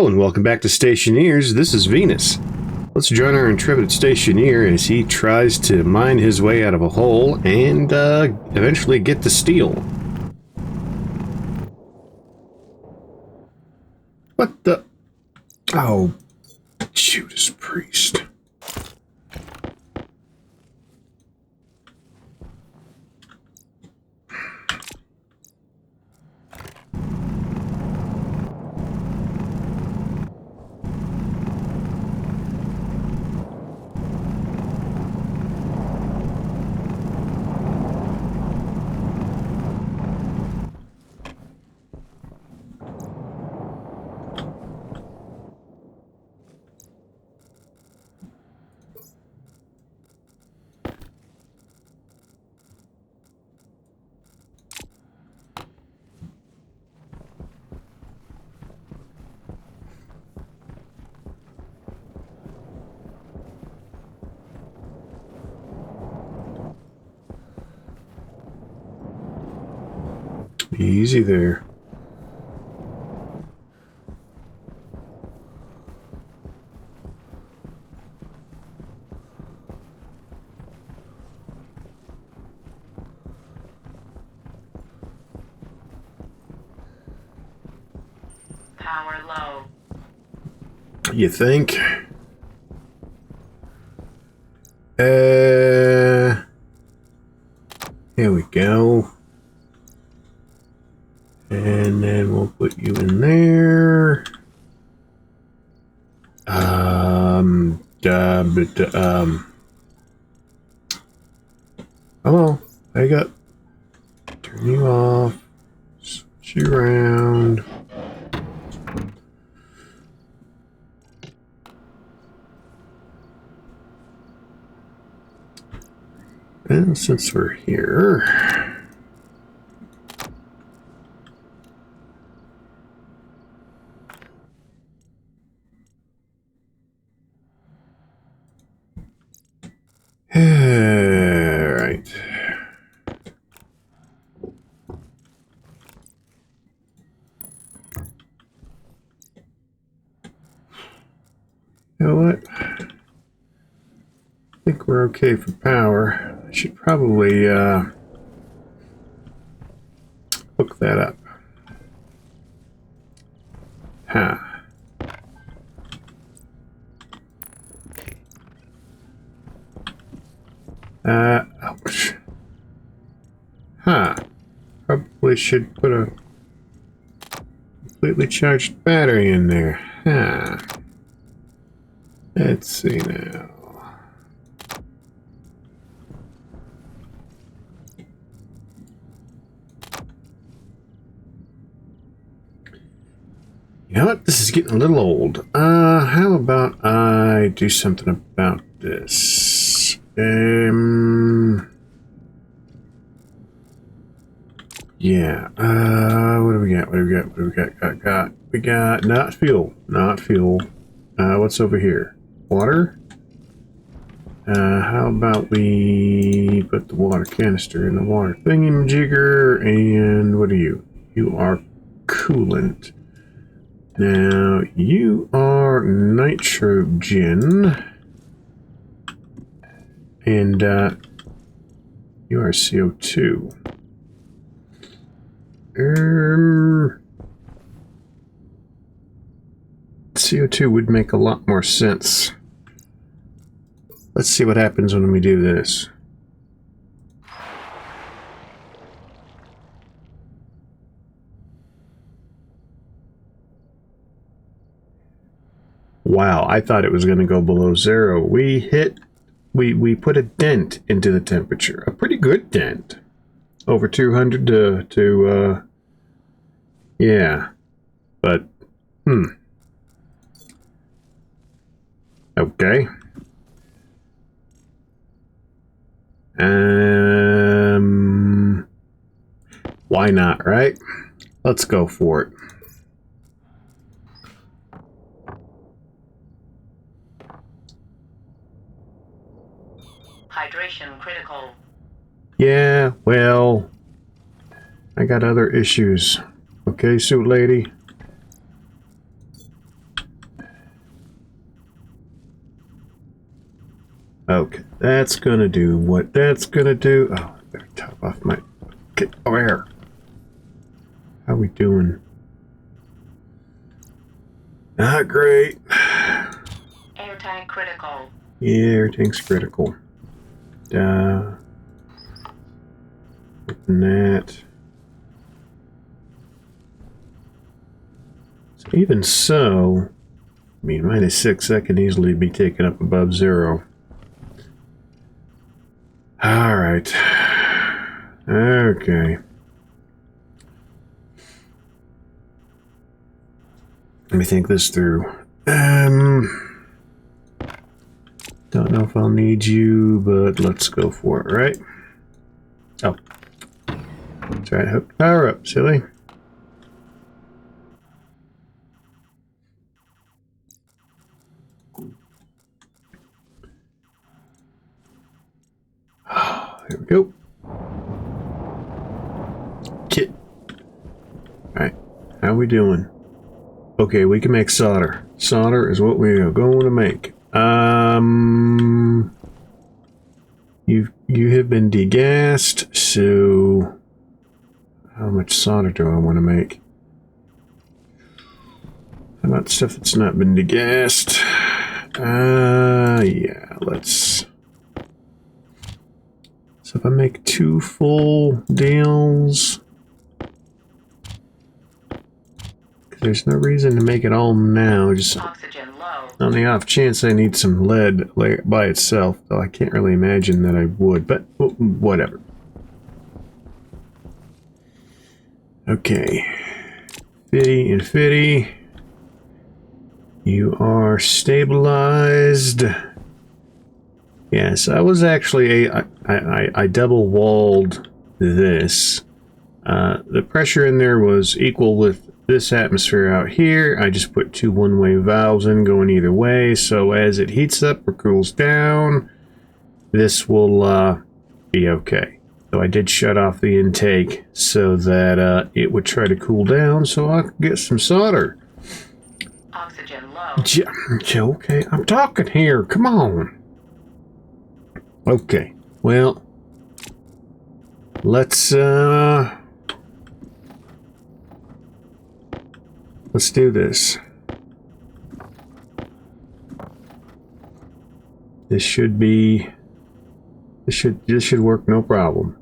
Hello and welcome back to Stationeers. This is Venus. Let's join our intrepid stationeer as he tries to mine his way out of a hole and eventually get to steel. What the? Oh, Judas Priest. Easy there. Power low. You think? Here we go. And then we'll put you in there. Hello. I got. Turn you off. Switch you around. And since we're here. Alright. You know what? I think we're okay for power. I should probably hook that up. Huh. Ouch. Huh. Probably should put a completely charged battery in there. Huh. Let's see now. You know what? This is getting a little old. How about I do something about this? Yeah. What do we got? What do we got? What do we got? We got not fuel. Not fuel. What's over here? Water? How about we put the water canister in the water thingamajigger, and what are you? You are coolant. Now, you are nitrogen, and you are CO2. CO2 would make a lot more sense. Let's see what happens when we do this. Wow, I thought it was going to go below zero. We put a dent into the temperature. A pretty good dent. Over 200 to yeah. But, okay. Why not, right? Let's go for it. Hydration critical. Yeah, well, I got other issues. Okay, suit lady? Okay, that's gonna do what that's gonna do. Oh, I better top off my... Get over here. How we doing? Not great. Air tank critical. Yeah, everything's critical. Open that. So even so, I mean, -6, that can easily be taken up above 0. All right. Okay. Let me think this through. Don't know if I'll need you, but let's go for it, right? Oh. That's right. Hook power up, silly. There we go. Kit. Alright. How we doing? Okay, we can make solder. Solder is what we are going to make. You have been degassed, so how much solder do I want to make? How about stuff that's not been degassed? Yeah, let's... So if I make 2 full deals... There's no reason to make it all now, just Oxygen low. on the off chance I need some lead by itself, though I can't really imagine that I would, but whatever. Okay. Fitty and Fitty. You are stabilized. Yes, I was actually I double walled this. The pressure in there was equal with this atmosphere out here. I just put 2 one-way valves in going either way, so as it heats up or cools down, this will be okay. So I did shut off the intake so that it would try to cool down so I could get some solder. Oxygen low. Okay, I'm talking here. Come on. Okay, well, let's do this. This should work no problem.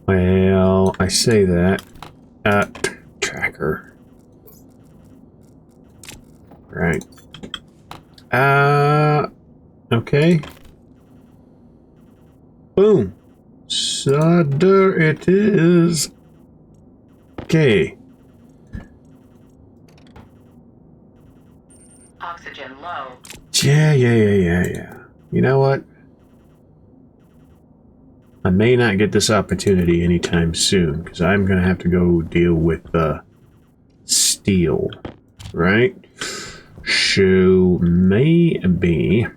Well, I say that. Tracker. Right. Okay. Boom. Solder it is. Okay. Oxygen low. Yeah. You know what? I may not get this opportunity anytime soon, because I'm going to have to go deal with steel, right? So, maybe...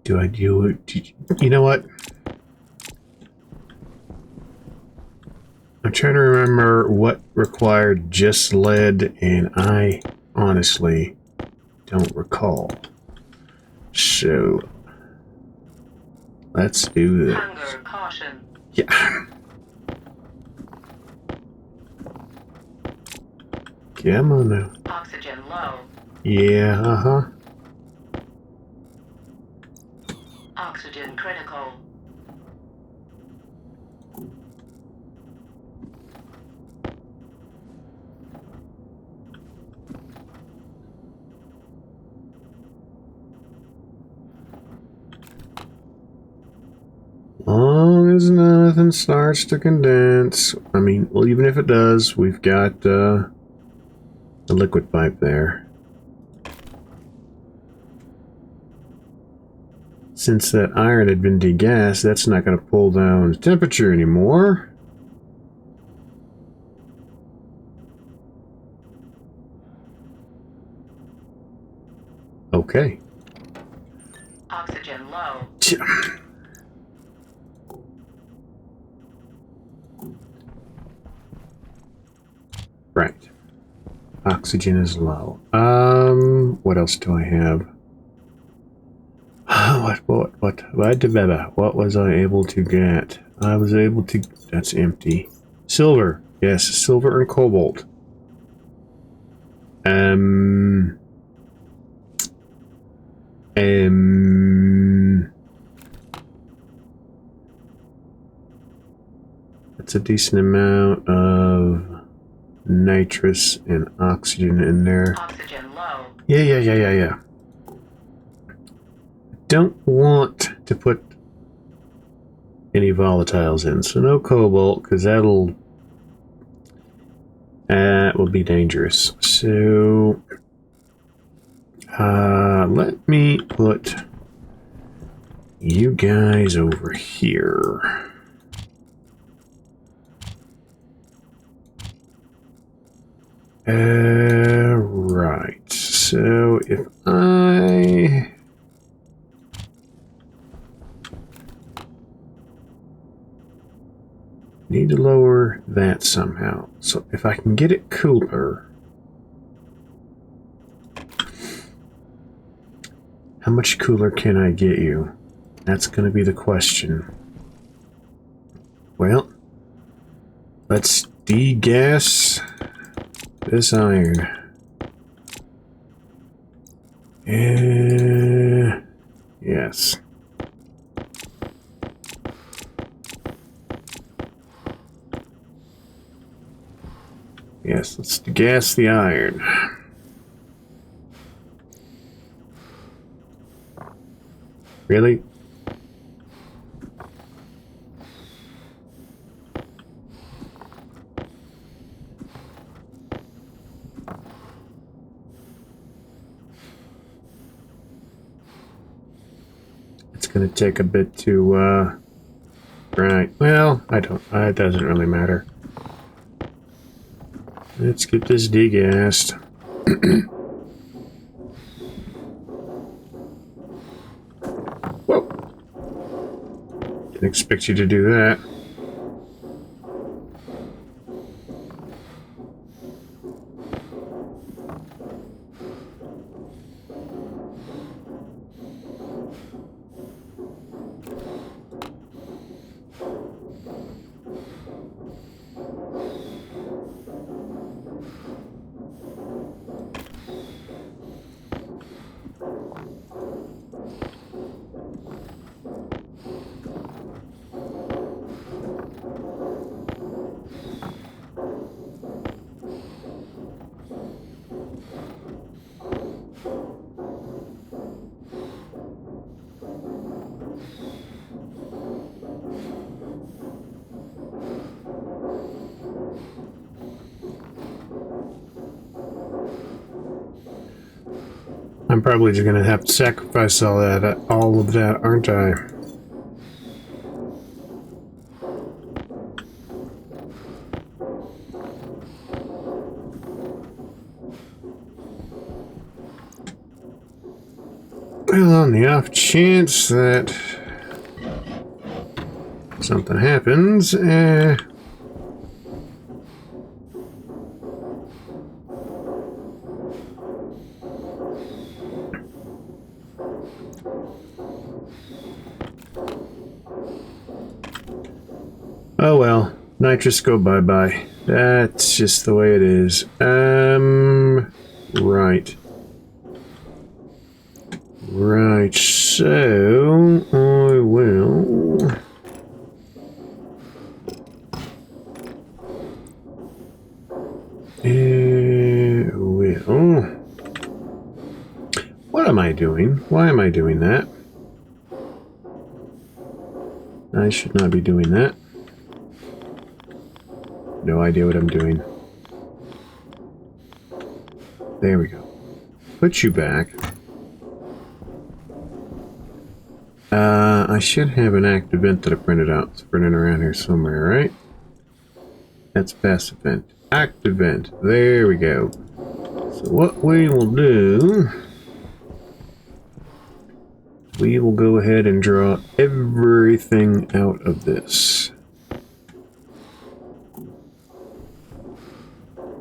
Do I do it? You know what? I'm trying to remember what required just lead, and I honestly don't recall. So, let's do this. Hunger caution. Yeah. Come on now. Oxygen low. Yeah, Oxygen critical. Long as nothing starts to condense. I mean, well, even if it does, we've got the liquid pipe there. Since that iron had been degassed, that's not going to pull down the temperature anymore. Okay. Oxygen low. Right. Oxygen is low. What else do I have? What was I able to get? I was able to... That's empty. Silver. Yes, silver and cobalt. That's a decent amount of nitrous and oxygen in there. Oxygen low. Yeah. Don't want to put any volatiles in, so no cobalt, because that will be dangerous. So let me put you guys over here. Right. So if I need to lower that somehow. So if I can get it cooler, how much cooler can I get you? That's going to be the question. Well, let's degas this iron. Yes. Yes, let's degas the iron. Really? It's gonna take a bit to, right. Well, it doesn't really matter. Let's get this degassed. Whoa. Didn't expect you to do that. I'm probably just gonna have to sacrifice all of that, aren't I? Well, on the off chance that something happens, oh well, nitrous go bye-bye. That's just the way it is. Right. Right, so I will... What am I doing? Why am I doing that? I should not be doing that. No idea what I'm doing. There we go. Put you back. I should have an active event that I printed out. It's printed around here somewhere, right? That's passive event. Active event. There we go. So what we will do... we will go ahead and draw everything out of this.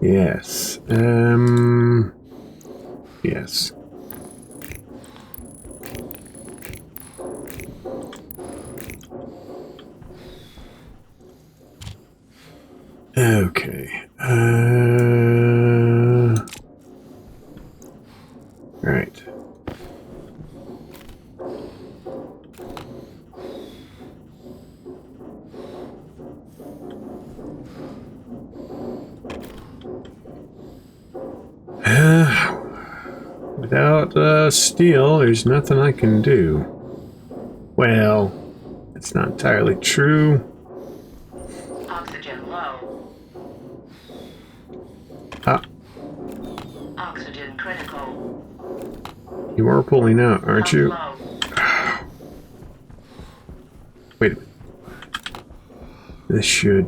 Yes. Yes. Okay. Right. Without steel, there's nothing I can do. Well, it's not entirely true. Oxygen low. Ah, Oxygen critical. you are pulling out, aren't Pump you? low. Wait a minute. This should...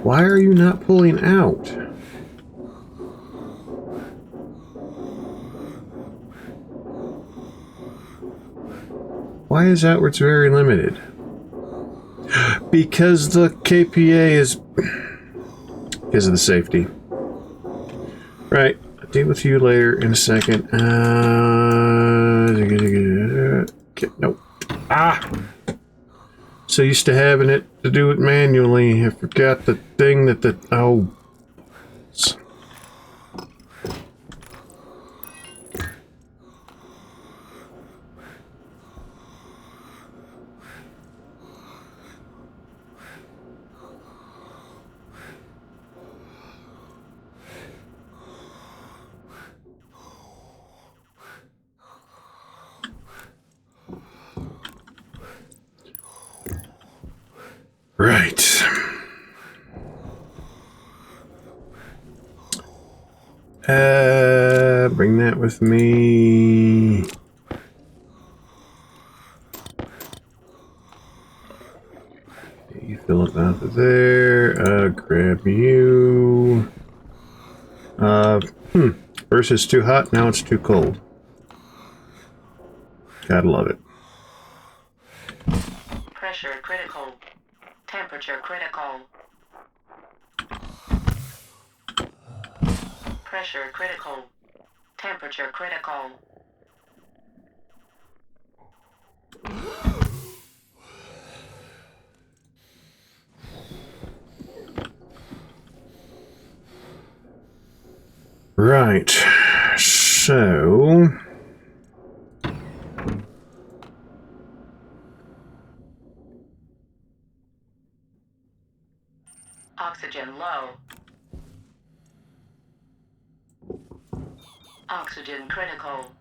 Why are you not pulling out? Why is outwards very limited? Because the KPA is... Because of the safety. Right. I'll deal with you later in a second. Okay, nope. Ah! So used to having it to do it manually, I forgot the thing that the... Oh. Right. Bring that with me. You fill it out of there. Grab you. First it's too hot, now it's too cold. Gotta love it. Pressure critical. Temperature critical. Pressure critical. Temperature critical. Right. So... Oxygen low. Oxygen critical.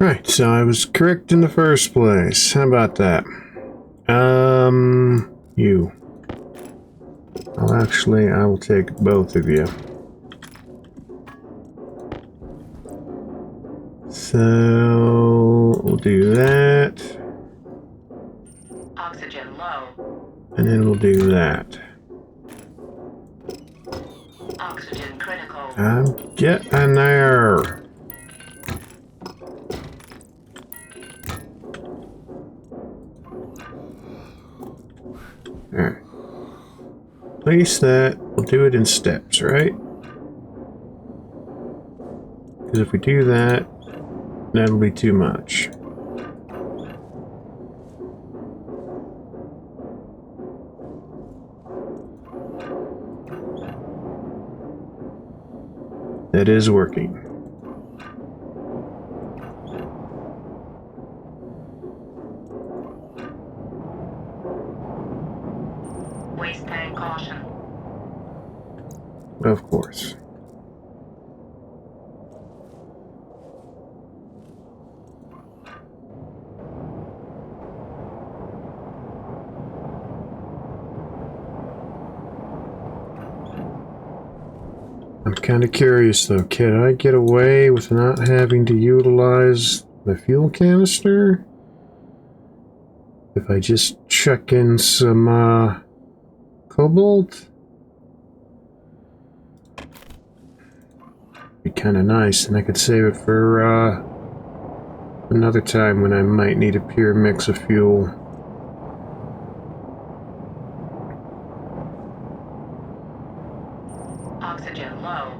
Right, so I was correct in the first place. How about that? You. Well, actually, I will take both of you. So, we'll do that. Oxygen low. And then we'll do that. Oxygen critical. I'm getting there. Alright. Place that. We'll do it in steps, right? Because if we do that, that'll be too much. That is working. Waste tank caution. Of course. I'm kind of curious though, can I get away with not having to utilize the fuel canister? If I just chuck in some cobalt? Be kind of nice, and I could save it for another time when I might need a pure mix of fuel. Oxygen low.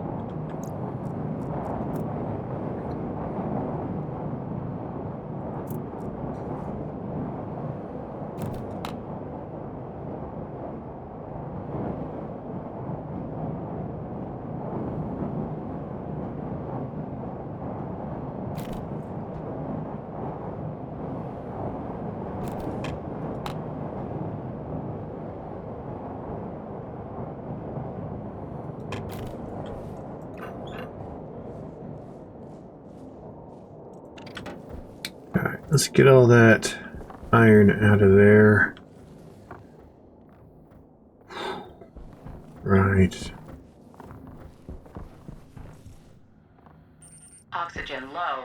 Alright, let's get all that iron out of there. Right. Oxygen low.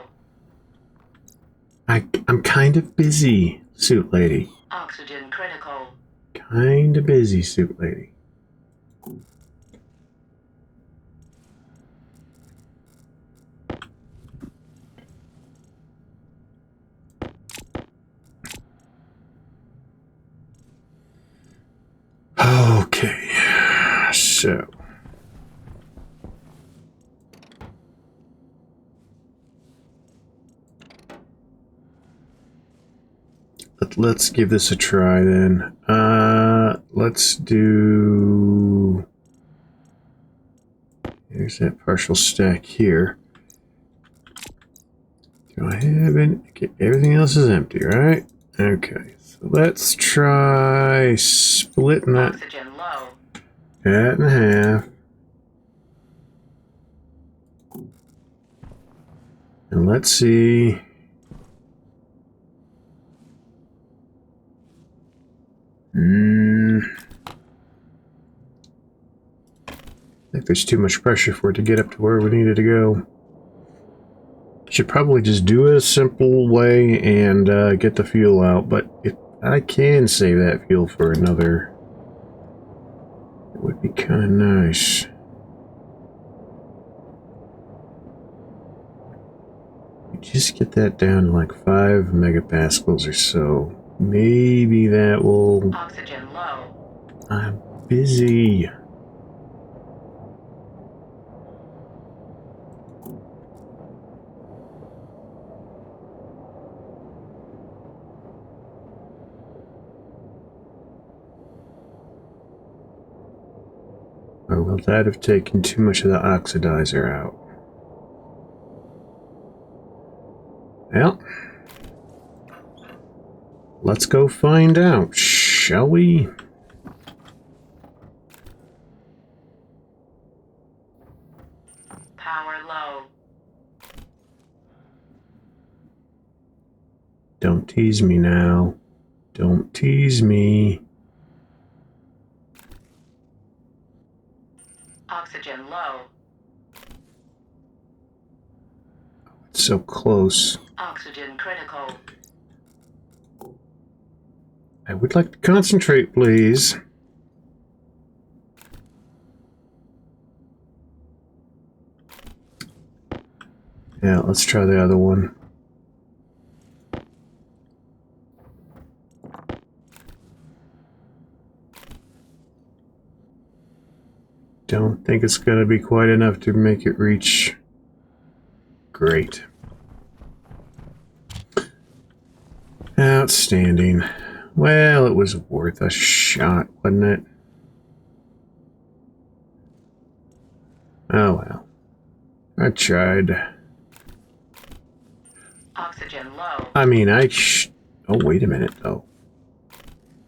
I'm kind of busy, suit lady. Oxygen critical. Kind of busy, suit lady. Okay, so let's give this a try then. Let's do. There's that partial stack here. Do I have any? Okay, everything else is empty, right? Okay, so let's try splitting Oxygen low. that in half. And let's see. I think there's too much pressure for it to get up to where we needed to go. Should probably just do it a simple way and get the fuel out, but if I can save that fuel for another, it would be kind of nice. Just get that down to like 5 megapascals or so. Maybe that will... Oxygen low. I'm busy. Or will that have taken too much of the oxidizer out? Well, let's go find out, shall we? Power low. Don't tease me now. Don't tease me. Oxygen low. It's so close. Oxygen critical. I would like to concentrate, please. Yeah, let's try the other one. Don't think it's going to be quite enough to make it reach. Great. Outstanding. Well, it was worth a shot, wasn't it? Oh well. I tried. Oxygen low. I mean, oh, wait a minute, though.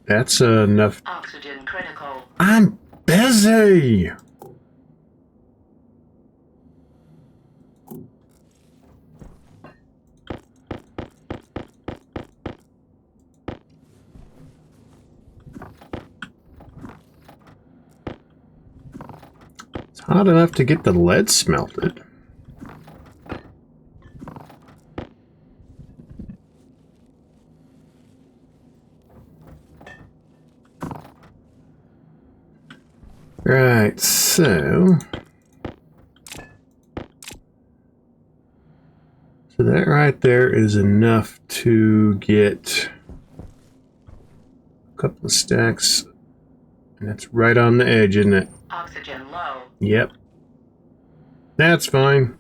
That's enough. Oxygen critical. I'm busy! Hot enough to get the lead smelted. Right, so that right there is enough to get a couple of stacks, and that's right on the edge, isn't it? Oxygen low. Yep. That's fine.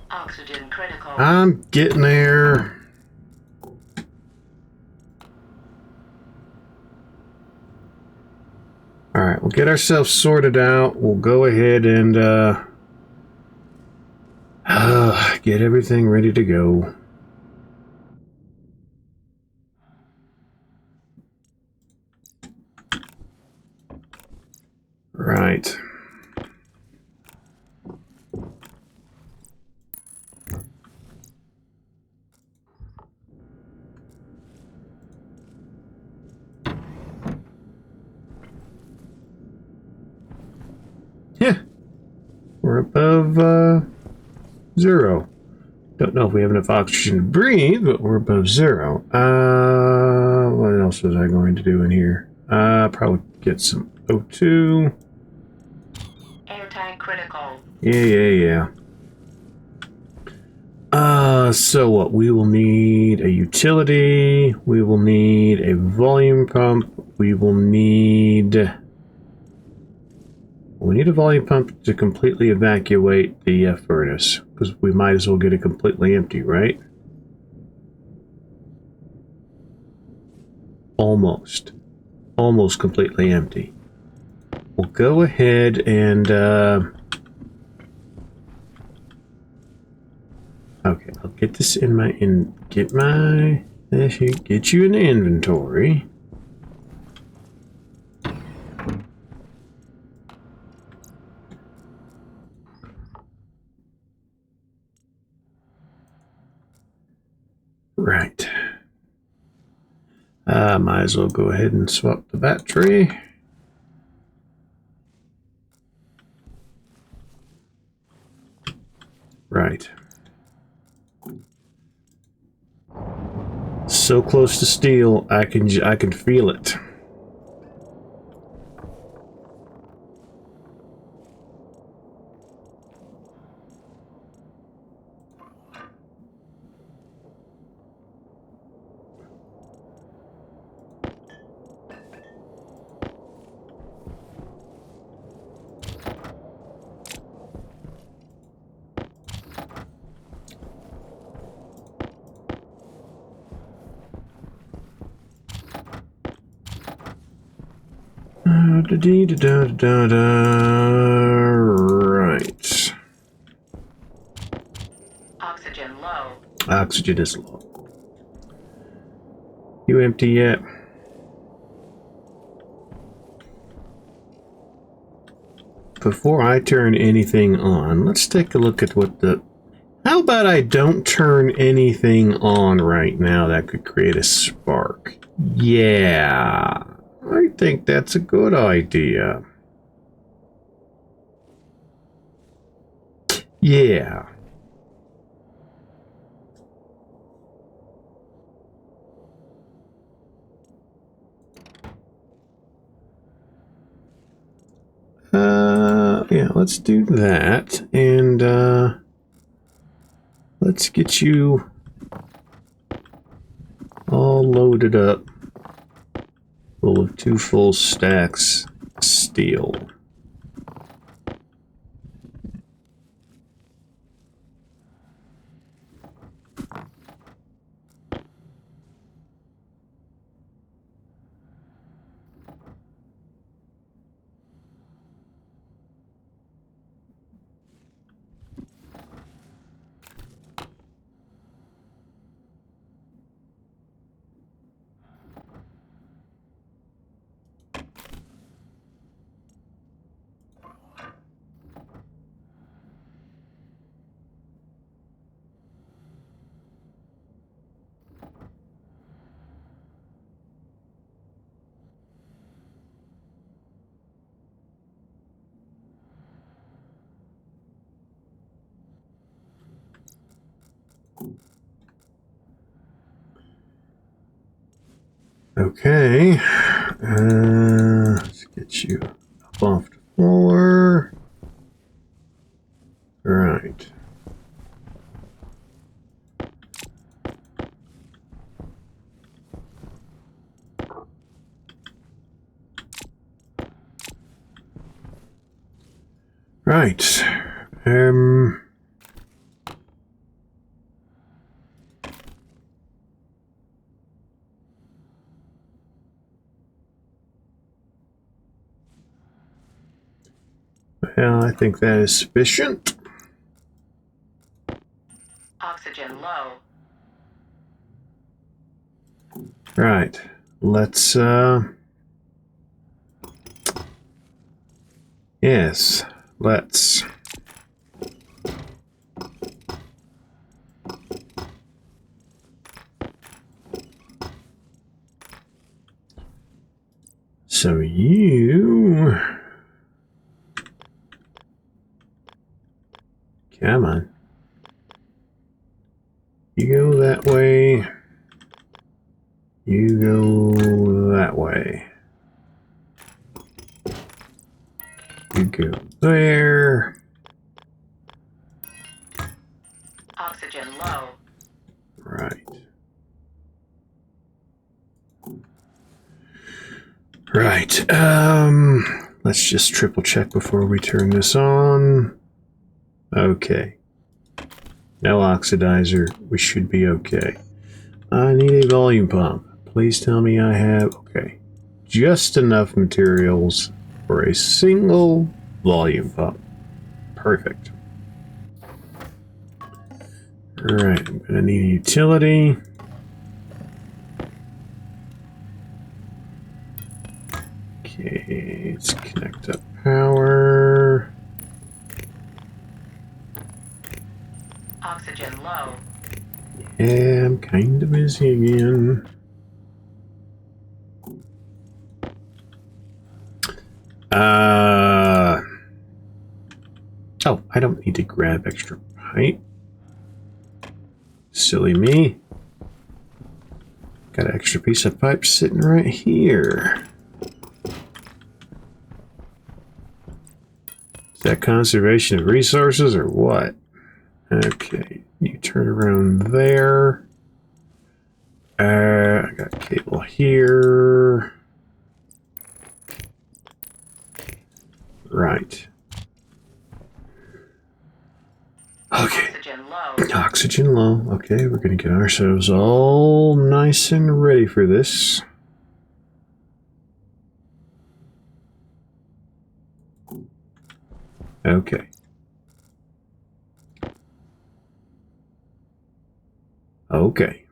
Oxygen critical. I'm getting there. Alright, we'll get ourselves sorted out. We'll go ahead and get everything ready to go. Right. Yeah. We're above zero. Don't know if we have enough oxygen to breathe, but we're above zero. What else was I going to do in here? Probably get some O2. Air tank critical. Yeah. So what? We will need a utility. We will need a volume pump. We need a volume pump to completely evacuate the furnace, because we might as well get it completely empty, right? Almost completely empty. We'll go ahead and okay, I'll get this in my get you in the inventory. Right. Might as well go ahead and swap the battery. Right. So close to steel, I can feel it. Right. Oxygen low. Oxygen is low. You empty yet? Before I turn anything on, let's take a look at what the... How about I don't turn anything on right now that could create a spark? Yeah, I think that's a good idea. Yeah. Yeah, let's do that, and let's get you all loaded up full of 2 full stacks of steel. Okay. Let's get you up off the floor. Right. Right. Well, I think that is sufficient. Oxygen low. Right. Let's, yes, let's. So you, come on. You go that way. You go that way. You go there. Oxygen low. Right. Right. Let's just triple check before we turn this on. Okay. No oxidizer. We should be okay. I need a volume pump. Please tell me I have, okay, just enough materials for a single volume pump. Perfect. All right, I'm gonna need a utility. Okay, let's connect up power. Oxygen low. Yeah, I'm kind of busy again. Oh, I don't need to grab extra pipe. Silly me. Got an extra piece of pipe sitting right here. Is that conservation of resources or what? Okay, you turn around there. I got cable here. Right. Okay. Oxygen low. Oxygen low. Okay, we're going to get ourselves all nice and ready for this. Okay. Okay.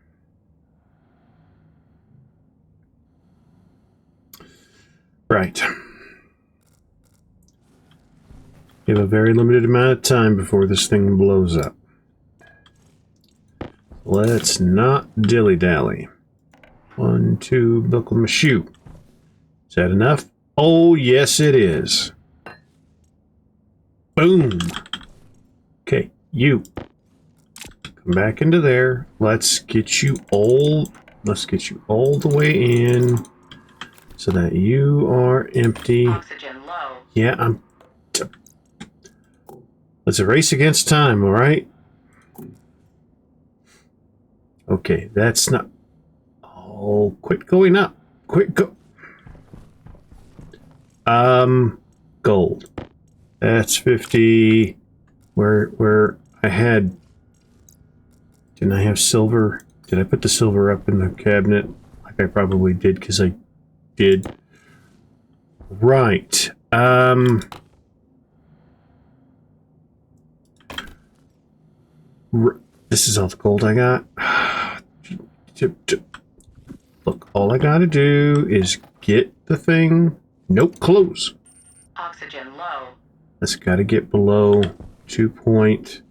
Right. We have a very limited amount of time before this thing blows up. Let's not dilly-dally. 1, 2, buckle my shoe. Is that enough? Oh, yes, it is. Boom. Okay, you. Come back into there. Let's get you all the way in so that you are empty. Oxygen low. Yeah, let's race against time, all right? Okay, that's not. Oh, quit going up. Quit go. Gold. That's 50. Where I had. Didn't I have silver? Did I put the silver up in the cabinet? Like I probably did, because I did. Right. This is all the gold I got. Look, all I gotta do is get the thing. Nope, close. Oxygen low. That's gotta get below 2 point.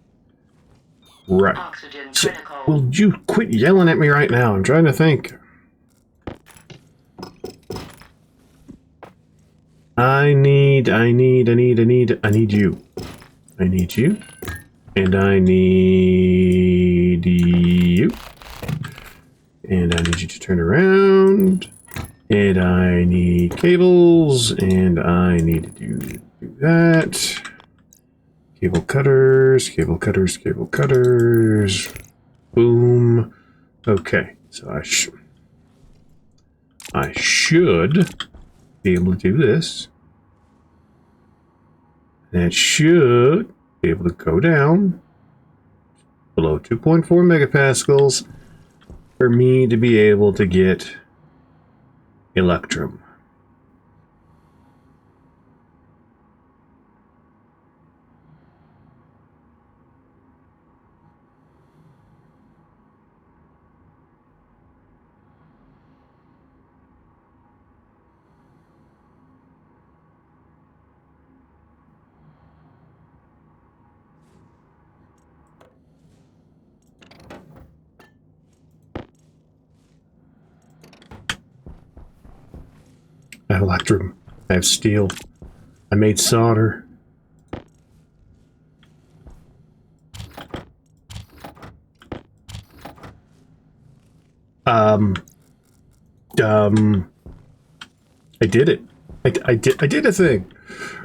Right. Oxygen critical. Will you quit yelling at me right now? I'm trying to think. I need you. I need you. And I need you. And I need you to turn around. And I need cables, and I need to do that. Cable cutters, cable cutters, cable cutters. Boom. Okay, so I should be able to do this. That should be able to go down below 2.4 megapascals for me to be able to get Electrum. I have Electrum. I have steel. I made solder. I did it. I did a thing.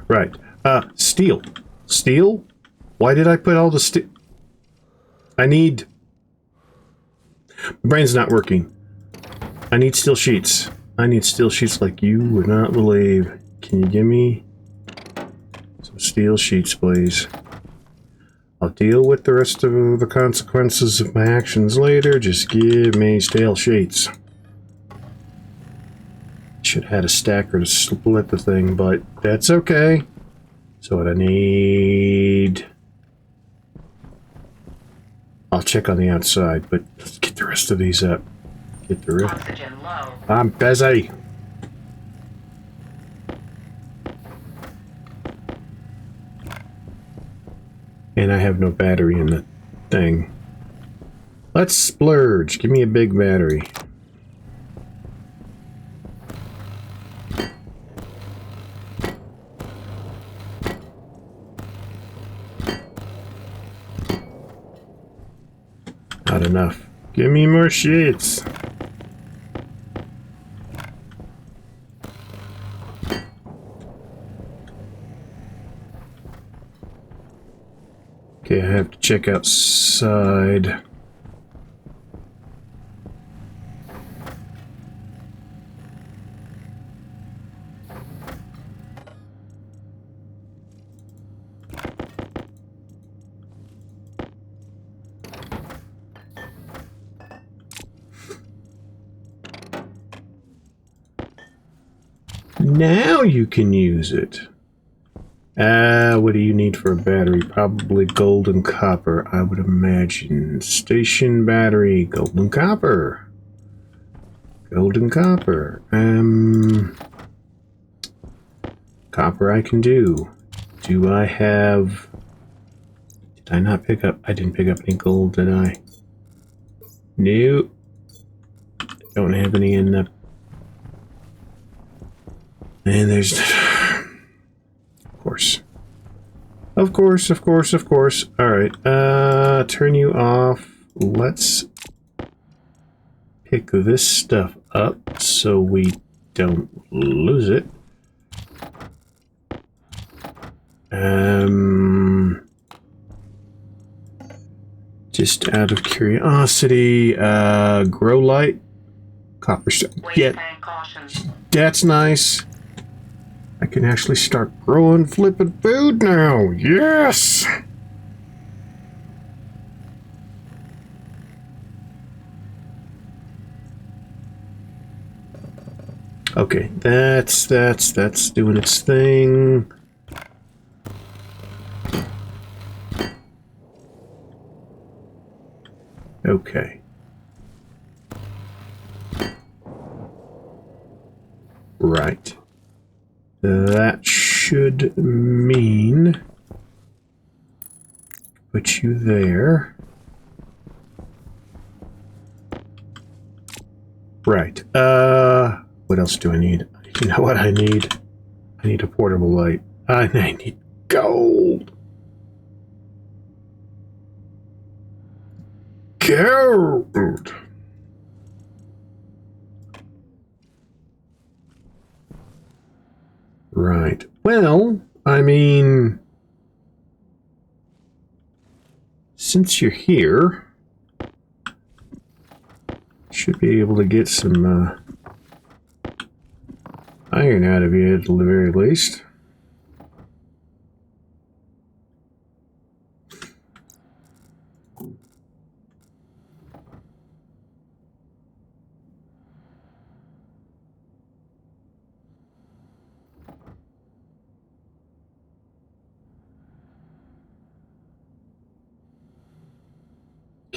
Right. Steel. Steel? Why did I put all the steel? I need... My brain's not working. I need steel sheets. I need steel sheets like you would not believe. Can you give me some steel sheets, please? I'll deal with the rest of the consequences of my actions later. Just give me steel sheets. Should have had a stacker to split the thing, but that's okay. So what I need... I'll check on the outside, but let's get the rest of these up. Get the rest. Oxygen low. I'm busy. And I have no battery in the thing. Let's splurge. Give me a big battery. Not enough. Give me more sheets. Okay, I have to check outside. Now you can use it. What do you need for a battery? Probably gold and copper, I would imagine. Station battery, gold and copper. Gold and copper. Copper I can do. Do I have... Did I not pick up... I didn't pick up any gold, did I? No. Don't have any in the... And there's... Of course. Of course, of course, of course. Alright, turn you off. Let's pick this stuff up so we don't lose it. Just out of curiosity, grow light, copper stuff. Yeah, that's nice. I can actually start growing flippin' food now. Yes! Okay, that's doing its thing. Okay. Right. That should mean put you there. Right. What else do I need? You know what I need? I need a portable light. I need gold. Gold. Right. Well, I mean, since you're here, should be able to get some iron out of you at the very least.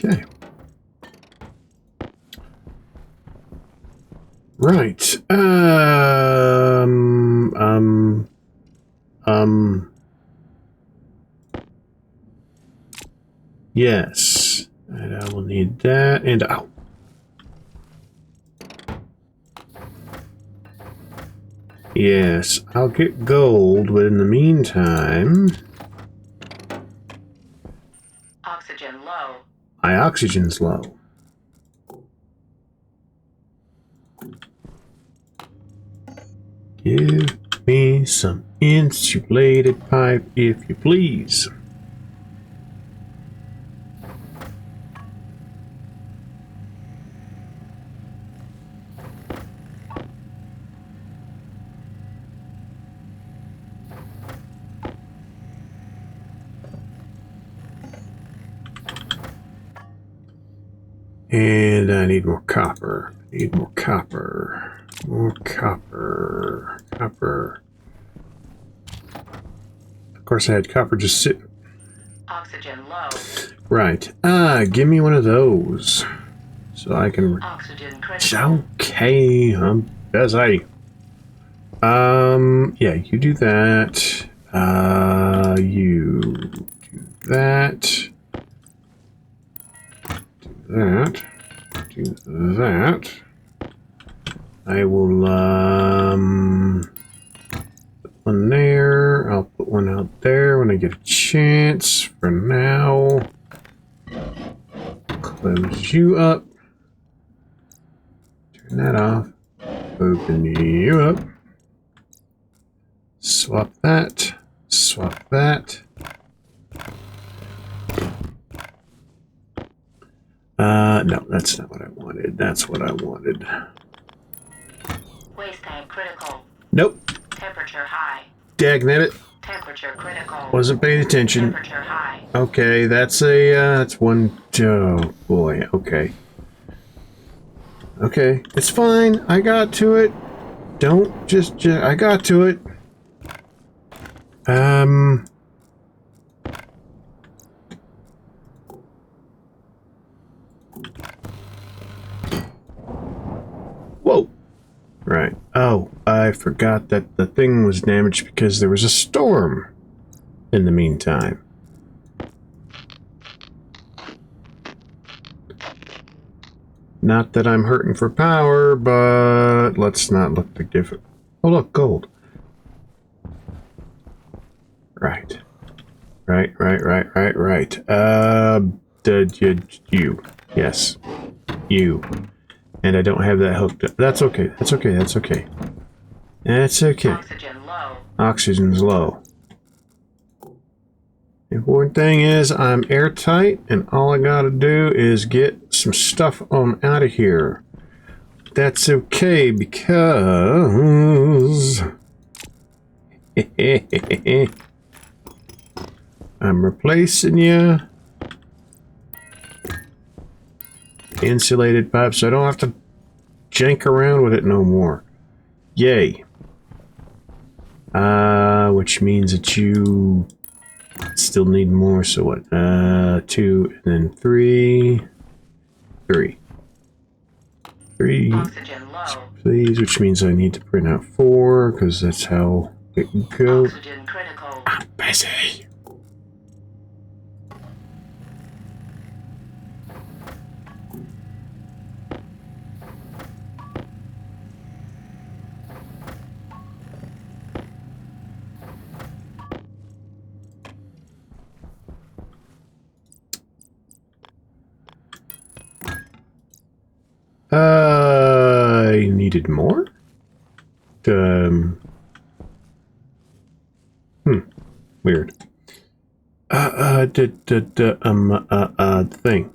Okay. Right. Yes. And I will need that. And oh. Yes, I'll get gold, but in the meantime, Oxygen low. my oxygen's low. Give me some insulated pipe, if you please. And I need more copper. Need more copper. More copper. Copper. Of course, I had copper just sitting. Oxygen low. Right. Give me one of those. So I can... Oxygen critical. Okay, I'm busy. Yeah, you do that. You do that. That. Do that. I will, put one there. I'll put one out there when I get a chance. For now, close you up. Turn that off. Open you up. Swap that. Swap that. No, that's not what I wanted. That's what I wanted. Waste tank critical. Nope. Temperature high. Dagnabbit. Temperature critical. Wasn't paying attention. Temperature high. Okay, that's a, that's one. Oh, boy. Okay. Okay. It's fine. I got to it. Don't just, I got to it. Whoa. Right. Oh, I forgot that the thing was damaged because there was a storm in the meantime. Not that I'm hurting for power, but let's not look to give it. Oh, look, gold. Right. Right. You. Yes. You. And I don't have that hooked up. That's okay. That's okay. That's okay. That's okay. Oxygen low. Oxygen's low. The important thing is I'm airtight, and all I gotta do is get some stuff on out of here. That's okay because I'm replacing you. Insulated pipe, so I don't have to jank around with it no more. Yay. Which means that you still need more, so what? 2, and then 3. 3. Oxygen low. Please, which means I need to print out 4, because that's how it goes. Oxygen critical. I'm busy. I needed more. Weird. Thing.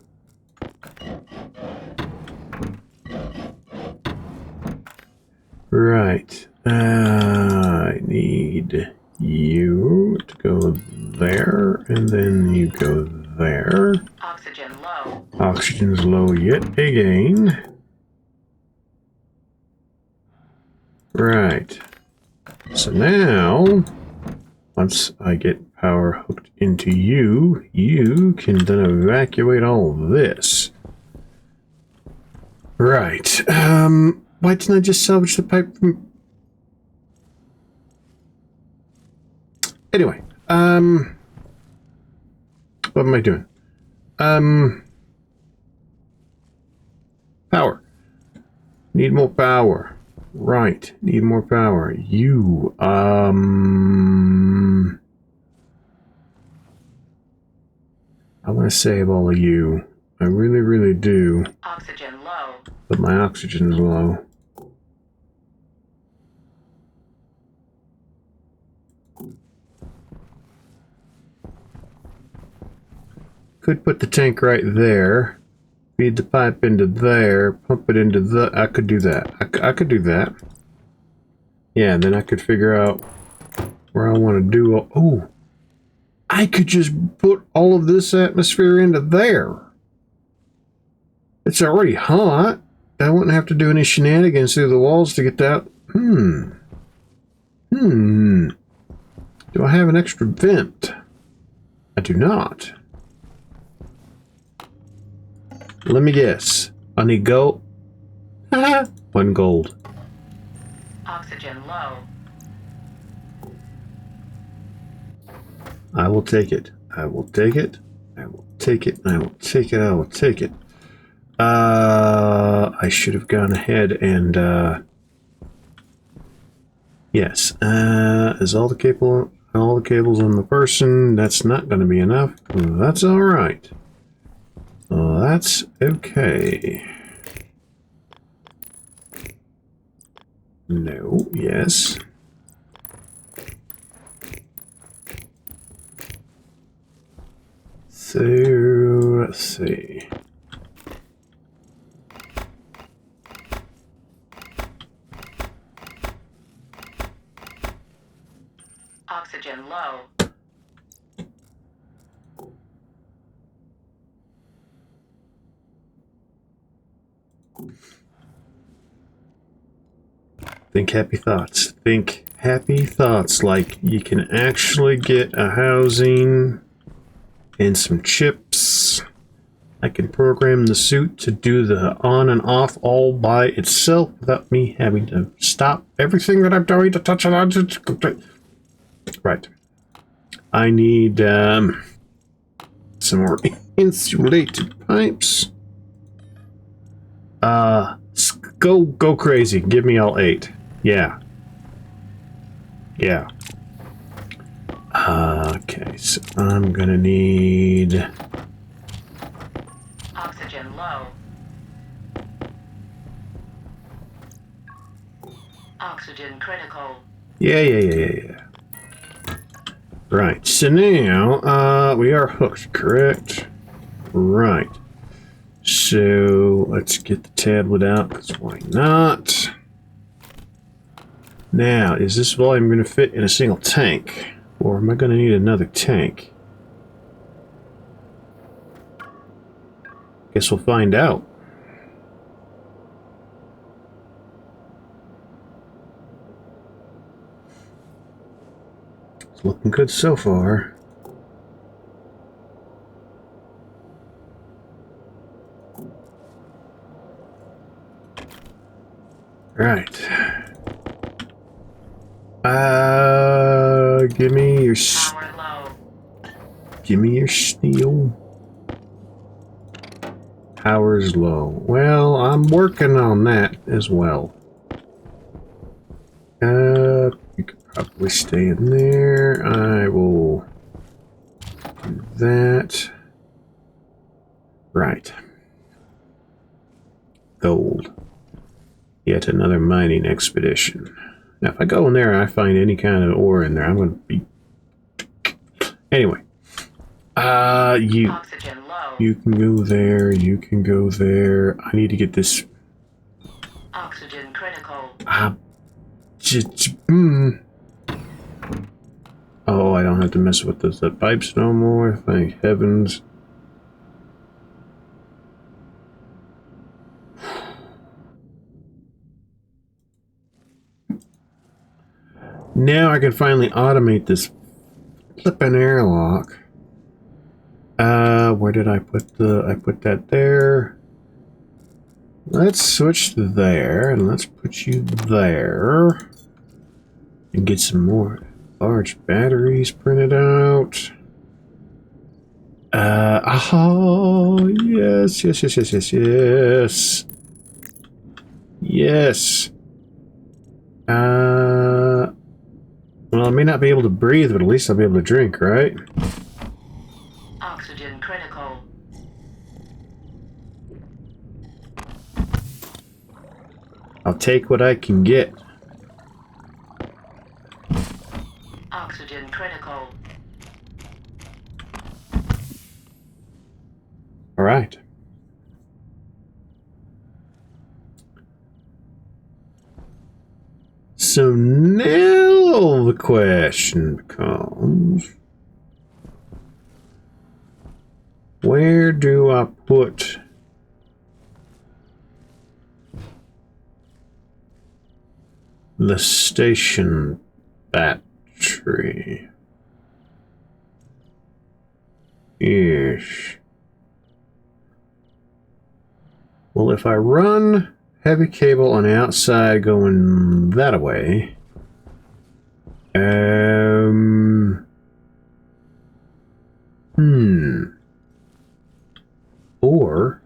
Right. I need you to go there, and then you go there. Oxygen low. Oxygen's low yet again. Right. So now, once I get power hooked into you, you can then evacuate all this. Right. Why didn't I just salvage the pipe from... Anyway, what am I doing? Power. Need more power. Right. Need more power. You, I want to save all of you. I really, really do. Oxygen low. But my oxygen's low. Could put the tank right there. Feed the pipe into there. Pump it into the... I could do that. I could do that. Yeah, then I could figure out where I want to do... Oh! I could just put all of this atmosphere into there. It's already hot. I wouldn't have to do any shenanigans through the walls to get that. Do I have an extra vent? I do not. Let me guess. I need gold. 1 gold. Oxygen low. I will take it. I will take it. I will take it. I will take it. I will take it. I should have gone ahead and yes. Is all the cables on the person? That's not going to be enough. That's all right. That's okay. No. Yes. So let's see. Oxygen low. Think happy thoughts. Think happy thoughts, like you can actually get a housing and some chips. I can program the suit to do the on and off all by itself without me having to stop everything that I'm doing to touch it on. Right. I need some more insulated pipes. Go crazy. Give me all 8. Yeah. Yeah. Okay, so I'm gonna need... Oxygen low. Oxygen critical. Yeah. Right, so now, we are hooked, correct? Right. So, let's get the tablet out, because why not? Now, is this volume going to fit in a single tank? Or am I going to need another tank? Guess we'll find out. It's looking good so far. Right. Give me your... Power low. Give me your steel. Power's low. Well, I'm working on that as well. You could probably stay in there. I will do that. Right. Gold. Yet another mining expedition. Now, if I go in there and I find any kind of ore in there, I'm going to be Anyway, Oxygen low. you can go there. You can go there. I need to get this. Oxygen critical. Oh, I don't have to mess with the pipes no more. Thank heavens. Now I can finally automate this flipping airlock. Where did I put I put that there. Let's switch to there, and let's put you there. And get some more large batteries printed out. Oh, yes. Yes. Well, I may not be able to breathe, but at least I'll be able to drink, right? Oxygen critical. I'll take what I can get. Oxygen critical. All right. So now the question becomes, where do I put the station battery? Yes. Well, if I run heavy cable on the outside going that way, or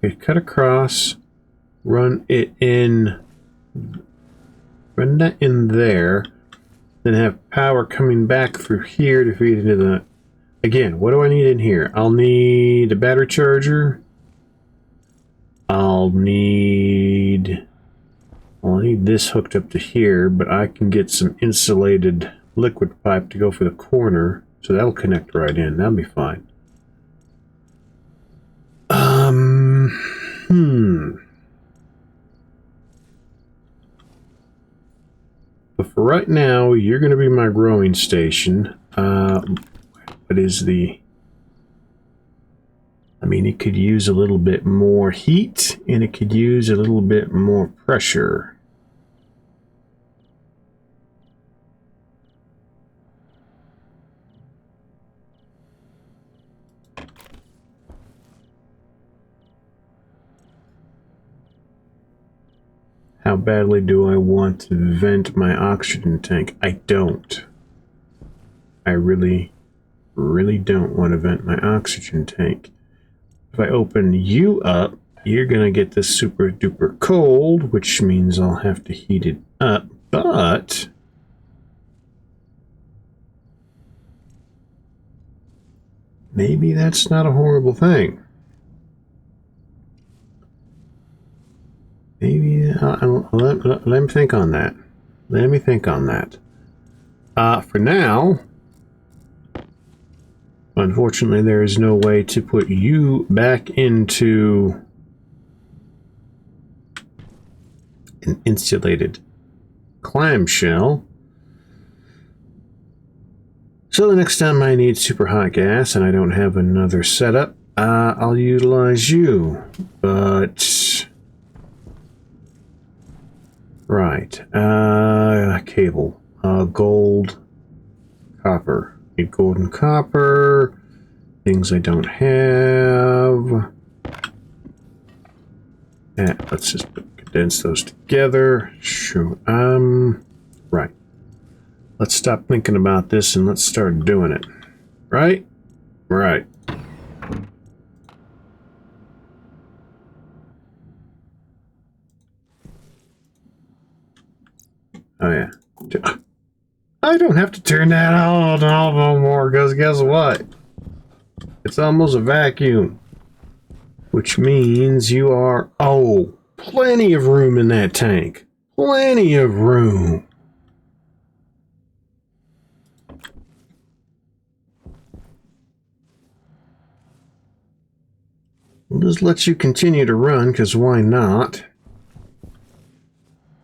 it cut across, run that in there, then have power coming back through here to feed into the. Again, what do I need in here? I'll need a battery charger. I'll need this hooked up to here, but I can get some insulated liquid pipe to go for the corner, so that'll connect right in. That'll be fine. But for right now, you're going to be my growing station. What is the... I mean, it could use a little bit more heat, and it could use a little bit more pressure. How badly do I want to vent my oxygen tank? I don't. I really don't want to vent my oxygen tank. If I open you up, you're going to get this super duper cold, which means I'll have to heat it up, but maybe that's not a horrible thing. Maybe let me think on that. Let me think on that. For now, unfortunately, there is no way to put you back into an insulated clamshell. So the next time I need super hot gas and I don't have another setup, I'll utilize you. But right, cable, gold, copper. Need gold and copper. Things I don't have. Let's just condense those together. Sure. Right. Let's stop thinking about this and let's start doing it. Right? Right. Oh, yeah. I don't have to turn that on no more, because guess what? It's almost a vacuum. Which means you are... Oh, plenty of room in that tank. Plenty of room. We'll just let you continue to run, because why not?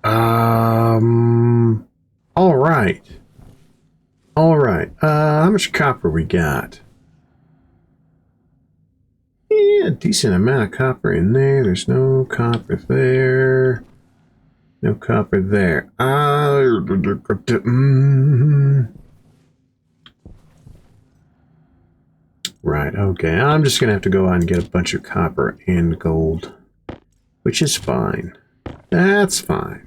All right. All right. How much copper we got? Yeah, decent amount of copper in there. There's no copper there. No copper there. Right, okay. I'm just going to have to go out and get a bunch of copper and gold, which is fine. That's fine.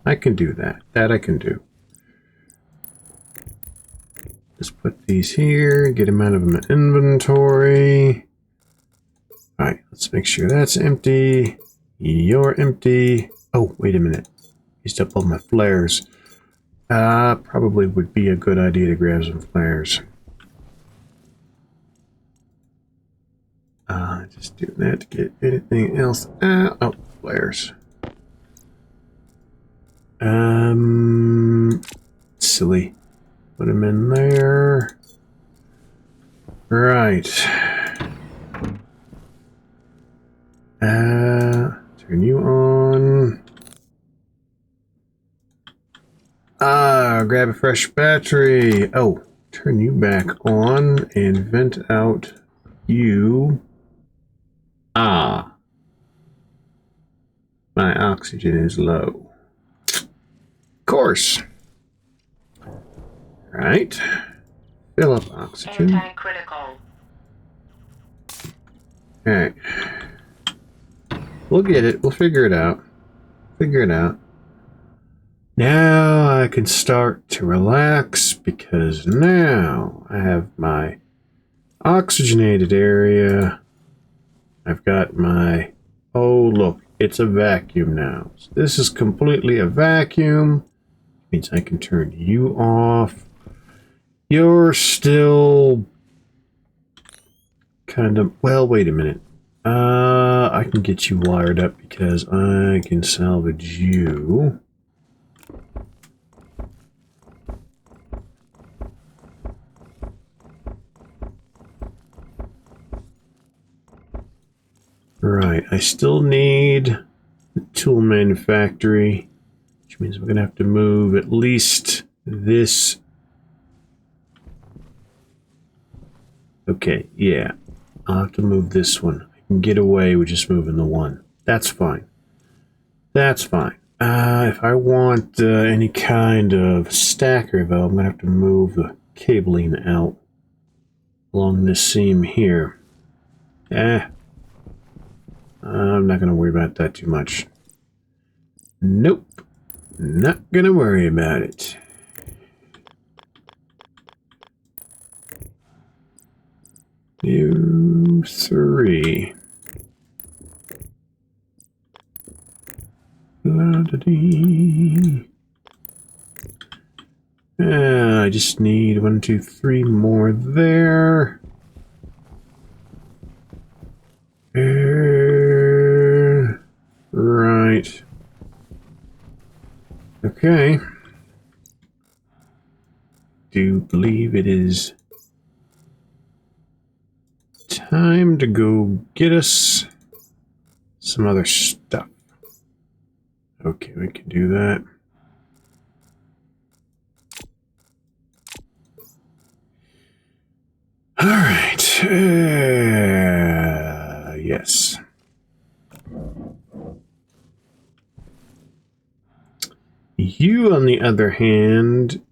I can do that. That I can do. Just put these here, get them out of my inventory. Alright, let's make sure that's empty. You're empty. Oh, wait a minute. Used up all my flares. Probably would be a good idea to grab some flares. Just do that to get anything else out. Oh, flares. Silly. Put them in there. Right. Turn you on. Grab a fresh battery. Oh, turn you back on and vent out you. My oxygen is low. Of course. Right. Fill up oxygen. Anti-critical. Alright. We'll get it. We'll figure it out. Figure it out. Now I can start to relax because now I have my oxygenated area. I've got my... Oh, look. It's a vacuum now. So this is completely a vacuum. Means I can turn you off. You're still... kind of... Well, wait a minute. I can get you wired up because I can salvage you. Right, I still need the tool manufactory, which means we're going to have to move at least this. Okay, yeah, I'll have to move this one. I can get away with just moving the one. That's fine. That's fine. If I want any kind of stacker, though, I'm going to have to move the cabling out along this seam here. I'm not going to worry about that too much. Nope. Not going to worry about it. You 3. La-da-dee. I just need 1, 2, 3 more there. Right. Okay. Do believe it is time to go get us some other stuff. Okay, we can do that. All right. Yes. You, on the other hand,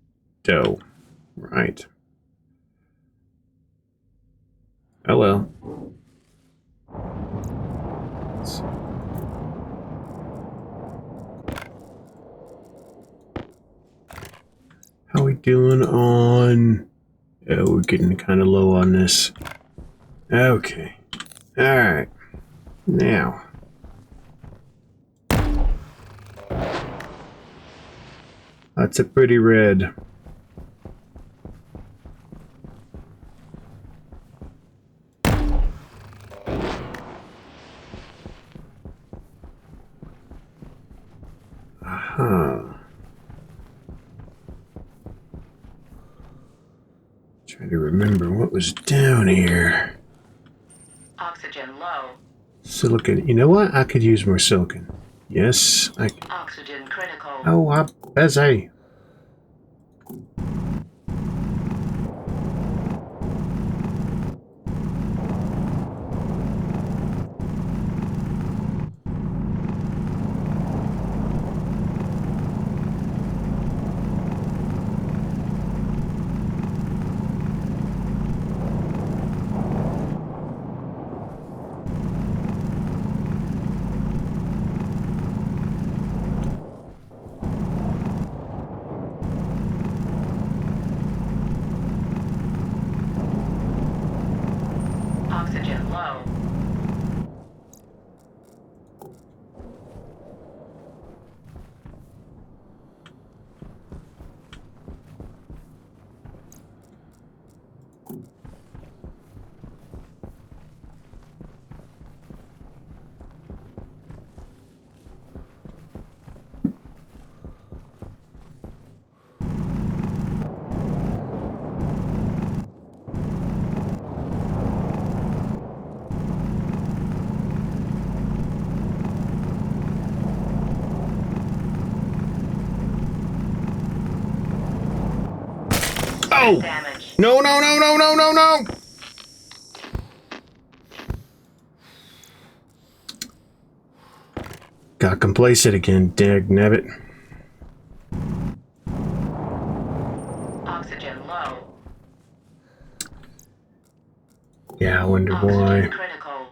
dough. Right. Oh well. How we doing on... Oh, we're getting kind of low on this. Okay. Alright. Now. That's a pretty red. Aha. Trying to remember what was down here. Oxygen Silicon. You know what? I could use more silicon. Yes, I can. Oxygen critical. Oh, I'm busy. Oxygen low. Oh! Damage. No, no, no, no, no, no, no! Got complacent again, dag nabbit. Oxygen low. Yeah, I wonder Oxygen why. critical.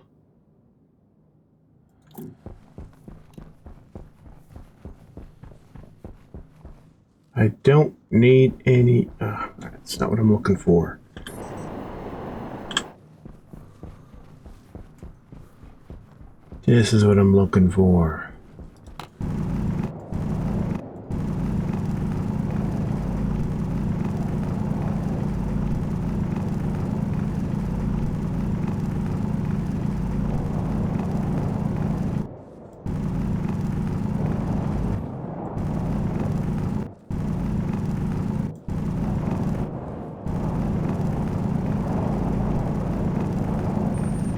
I don't need any... that's not what I'm looking for. This is what I'm looking for.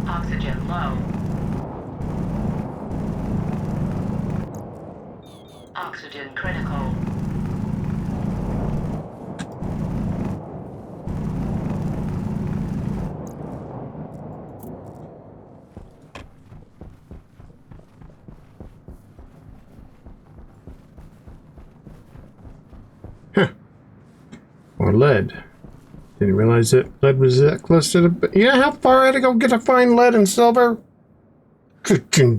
Oxygen low. Oxygen critical. Or lead. Didn't realize that lead was that close to the... Yeah, how far I had to go get to find lead and silver? Come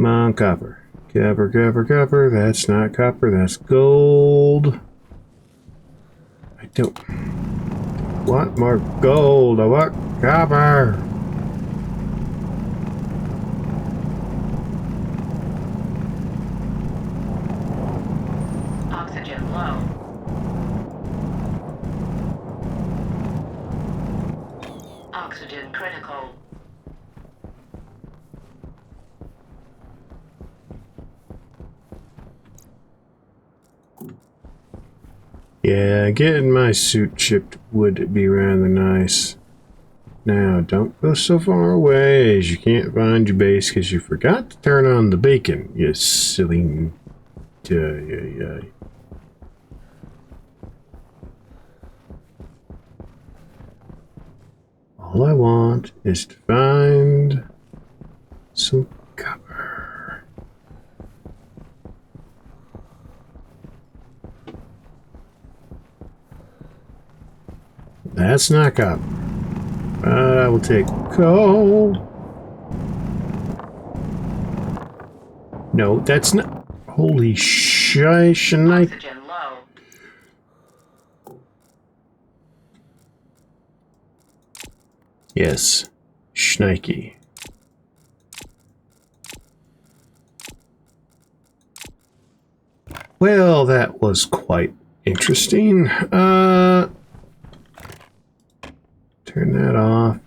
on, copper. Copper, copper, copper. That's not copper, that's gold. I don't want more gold. I want copper. Oxygen low. Oxygen critical. Yeah, getting my suit chipped would be rather nice. Now, don't go so far away as you can't find your base because you forgot to turn on the beacon, you silly... All I want is to find some copper. That's not copper. But I will take coal. No, that's not. Holy shite. Oxygen low. Yes, Schnikey. Well, that was quite interesting. Turn that off.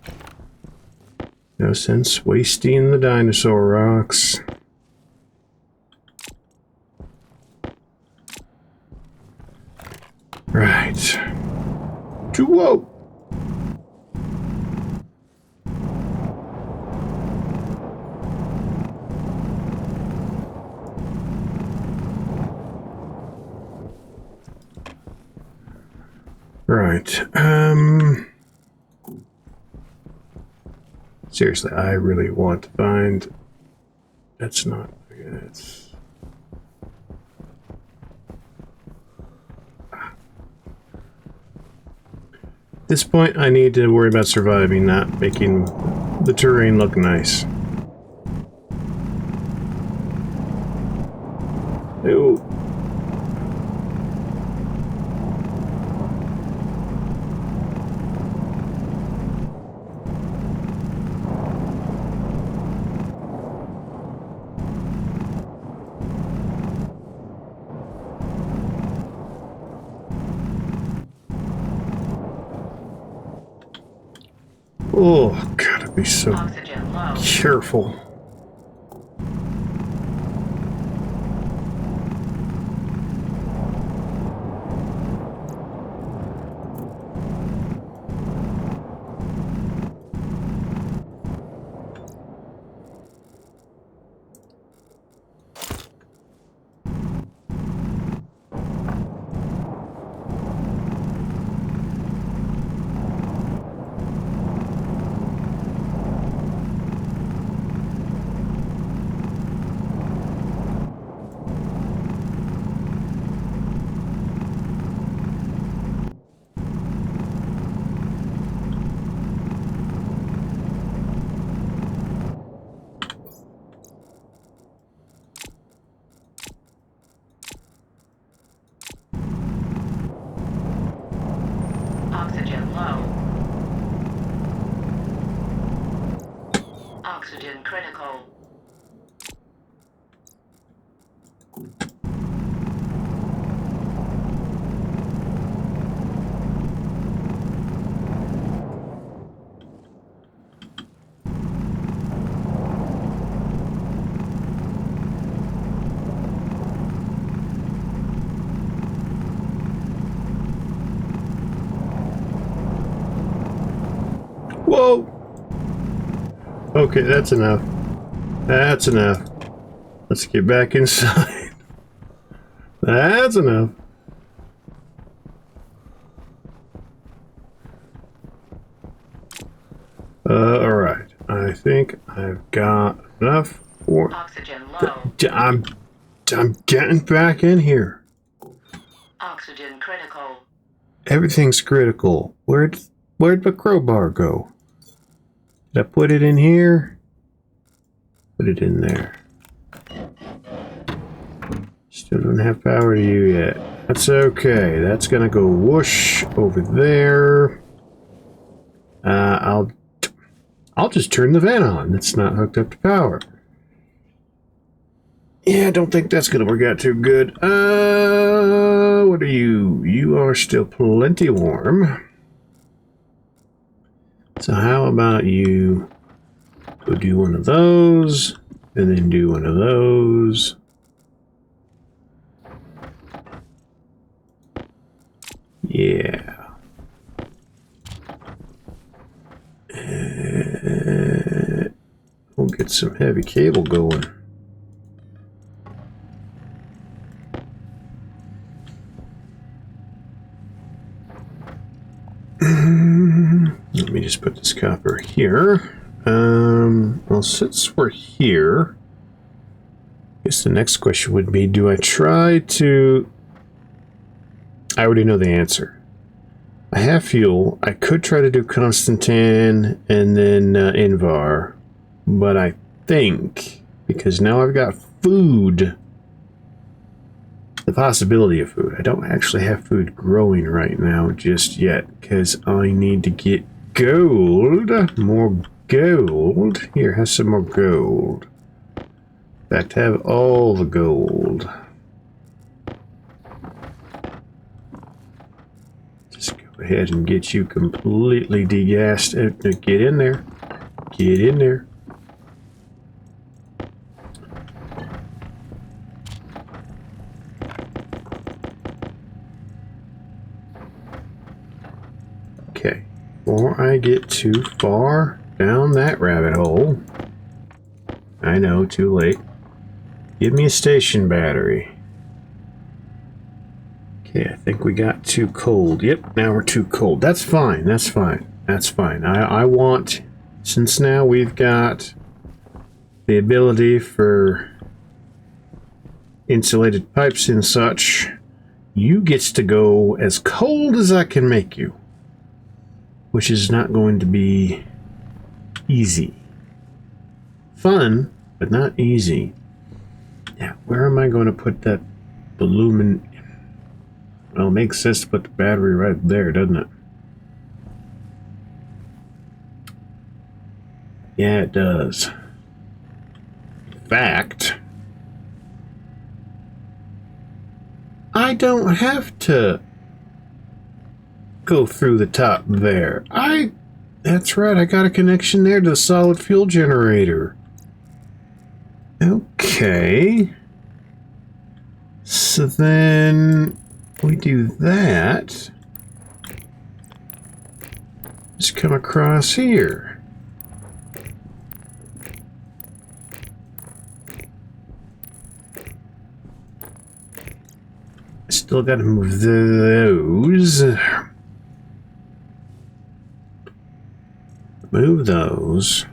No sense wasting the dinosaur rocks. Right. Whoa! Right. Seriously, I really want to find... That's not... That's... At this point, I need to worry about surviving, not making the terrain look nice. Ew. Oh, gotta be so Oxygen low. careful. Oxygen low. Oxygen critical. Whoa! Okay, that's enough. That's enough. Let's get back inside. That's enough. Alright. I think I've got enough for... Oxygen low. I'm getting back in here. Oxygen critical. Everything's critical. Where'd the crowbar go? Did I put it in here? Put it in there. Still don't have power to you yet. That's okay. That's gonna go whoosh over there. I'll just turn the vent on. It's not hooked up to power. Yeah, I don't think that's gonna work out too good. What are you? You are still plenty warm. So how about you go do one of those, and then do one of those. Yeah. We'll get some heavy cable going. Let me just put this copper here. Well, since we're here, I guess the next question would be, do I try to... I already know the answer. I have fuel. I could try to do Constantine and then Invar, but I think, because now I've got food, the possibility of food. I don't actually have food growing right now just yet, because I need to get gold. More gold. Here, have some more gold. In fact, have all the gold. Just go ahead and get you completely degassed. Get in there. Get in there. I get too far down that rabbit hole? I know, too late. Give me a station battery. Okay, I think we got too cold. Yep, now we're too cold. That's fine, that's fine, that's fine. I want, since now we've got the ability for insulated pipes and such, you gets to go as cold as I can make you. Which is not going to be easy. Fun, but not easy. Yeah, where am I going to put that balloon? Well, it makes sense to put the battery right there, doesn't it? Yeah, it does. In fact, I don't have to go through the top there. That's right, I got a connection there to the solid fuel generator. Okay. So then we do that. Just come across here. Still got to move those. Move those.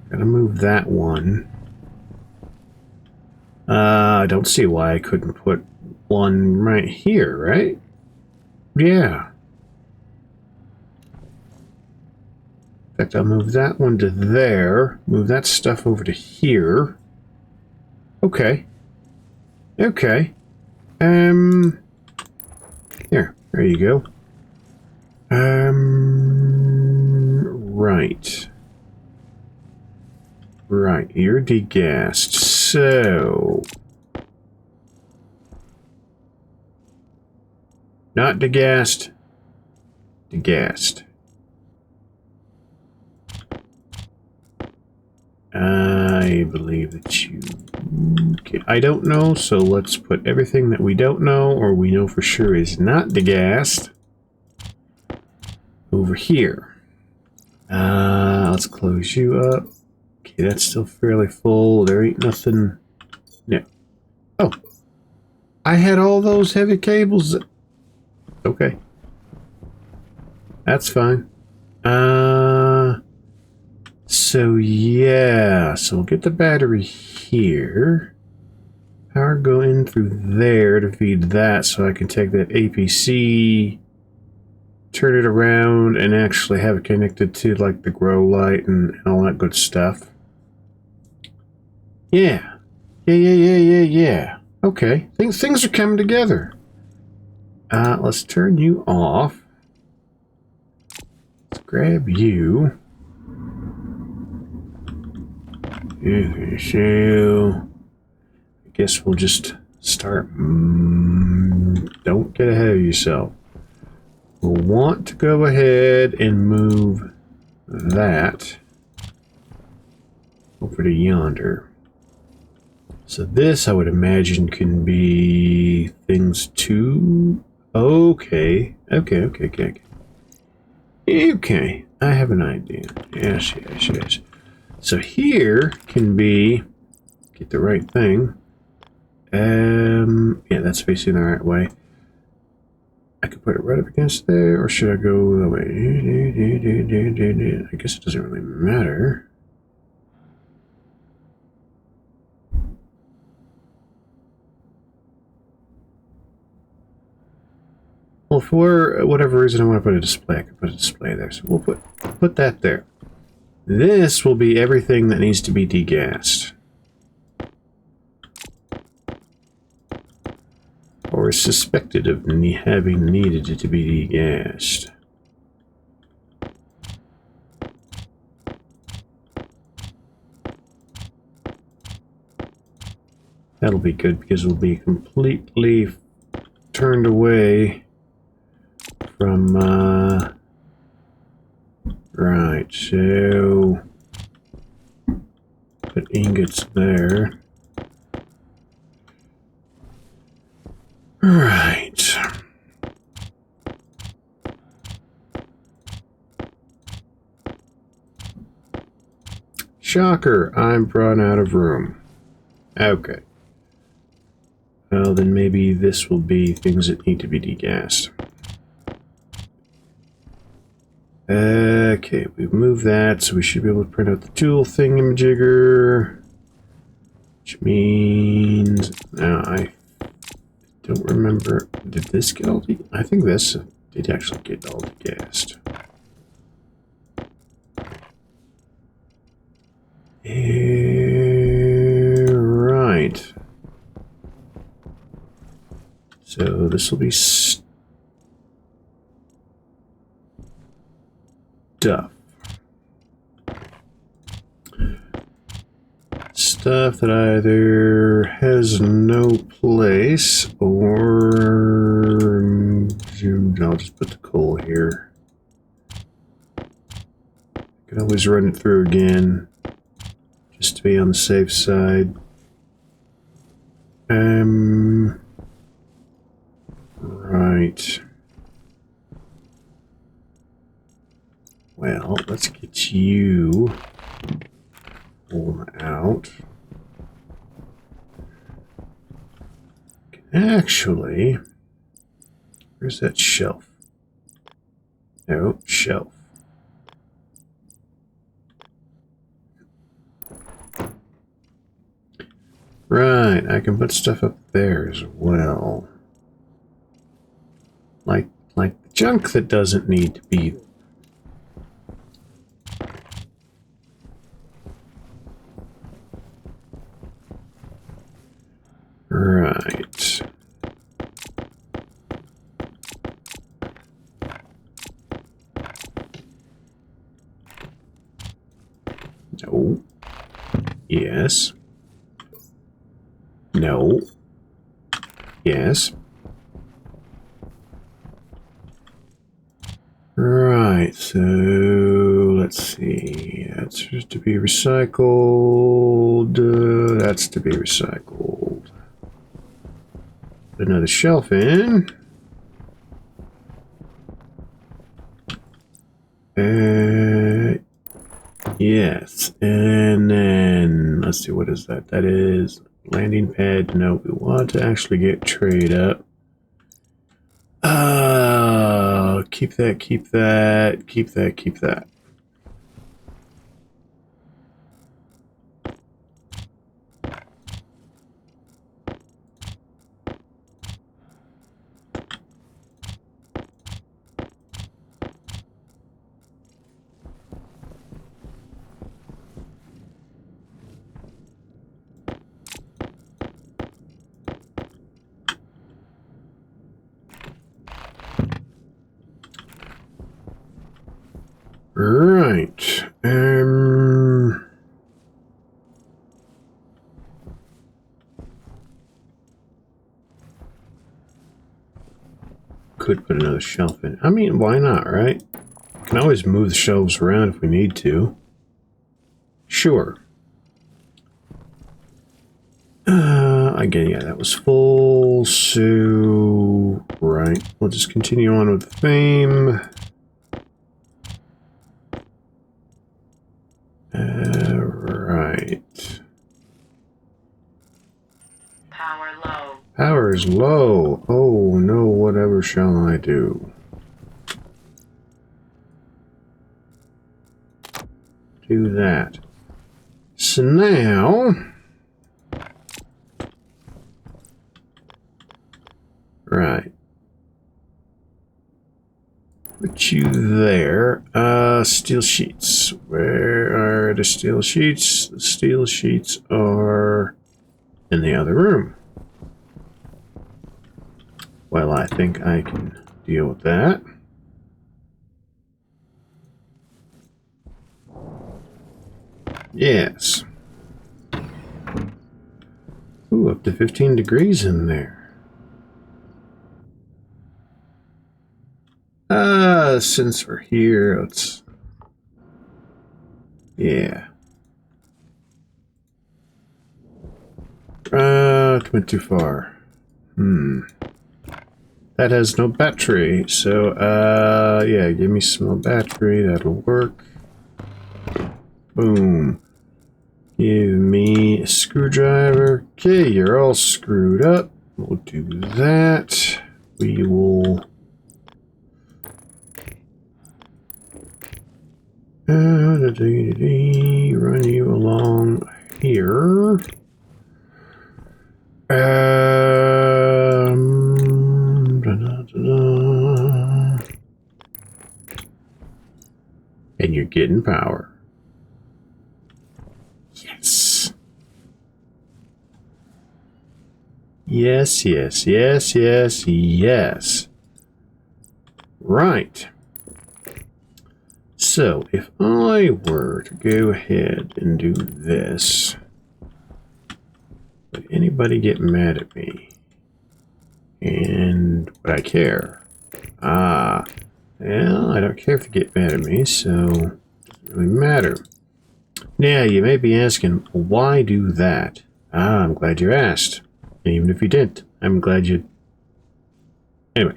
Gotta move that one. I don't see why I couldn't put one right here, right? Yeah. In fact, I'll move that one to there. Move that stuff over to here. Okay. Okay. There you go. Right. Right, you're degassed. So... Not degassed. Degassed. I believe that you... Okay, I don't know, so let's put everything that we don't know, or we know for sure is not degassed, over here. Let's close you up. Okay, that's still fairly full. There ain't nothing... No. Oh. I had all those heavy cables... Okay. That's fine. So yeah, so we'll get the battery here. Power go in through there to feed that, so I can take that APC, turn it around, and actually have it connected to like the grow light and all that good stuff. Yeah. Yeah. Okay, things are coming together. Let's turn you off. Let's grab you. So, I guess we'll just start. Don't get ahead of yourself. We'll want to go ahead and move that over to yonder. So this, I would imagine, can be things too. Okay. Okay. I have an idea. Yes. So here can be, get the right thing. Yeah, that's facing the right way. I could put it right up against there, or should I go the way? I guess it doesn't really matter. Well, for whatever reason I want to put a display, I can put a display there. So we'll put that there. This will be everything that needs to be degassed. Or is suspected of having needed it to be degassed. That'll be good because we'll be completely turned away from, right, so put ingots there. Right. shocker, I'm run out of room. Okay. Well, then maybe this will be things that need to be degassed. Okay, we've moved that, so we should be able to print out the tool thingamajigger. Which means... Now, I don't remember... Did this get all I think this did actually get all degassed. Right. So this will be stuff. Stuff that either has no place or... I'll just put the coal here. I can always run it through again, just to be on the safe side. Right. Well, let's get you out. Actually, where's that shelf? No, shelf. Right, I can put stuff up there as well. Like the junk that doesn't need to be. Right. No. Yes. No. Yes. Right, so let's see. That's just to be recycled. That's to be recycled. Put another shelf in. Yes, and then let's see, what is that? That is landing pad. No, we want to actually get trade up. Keep that, keep that, keep that, keep that. Right. Could put another shelf in. I mean, why not, right? Can always move the shelves around if we need to. Sure. Again, yeah, that was full, so... Right. We'll just continue on with the theme. Right. Power low. Power is low. Oh no, whatever shall I do? Do that. So now... Right. Put you there. Steel sheets. Where are the steel sheets? The steel sheets are in the other room. Well, I think I can deal with that. Yes. Ooh, up to 15 degrees in there. Since we're here, let's... Yeah. Went too far. That has no battery, so, yeah, give me some more battery, that'll work. Boom. Give me a screwdriver. Okay, you're all screwed up. We'll do that. We will run you along here. And you're getting power. Yes. Yes, yes, yes, yes, yes. Right. So, if I were to go ahead and do this, would anybody get mad at me? And would I care? Ah, well, I don't care if they get mad at me, so it doesn't really matter. Now, you may be asking, why do that? Ah, I'm glad you asked. And even if you didn't, I'm glad you... Anyway,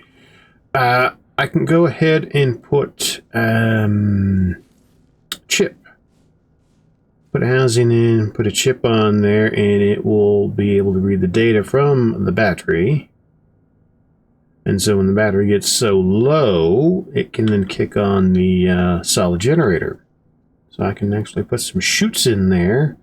I can go ahead and put chip. Put a housing in, put a chip on there, and it will be able to read the data from the battery. And so when the battery gets so low, it can then kick on the solid generator. So I can actually put some chutes in there.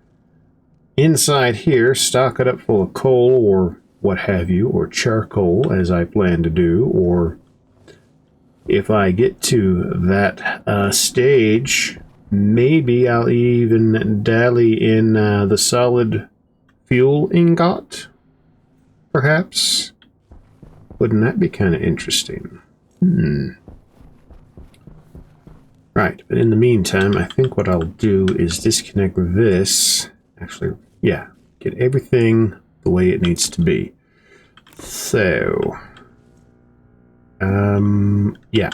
Inside here, stock it up full of coal or what have you, or charcoal, as I plan to do, or if I get to that stage, maybe I'll even dally in the solid fuel ingot, perhaps. Wouldn't that be kind of interesting? Right, but in the meantime, I think what I'll do is disconnect this. Actually, yeah, get everything the way it needs to be. So, yeah.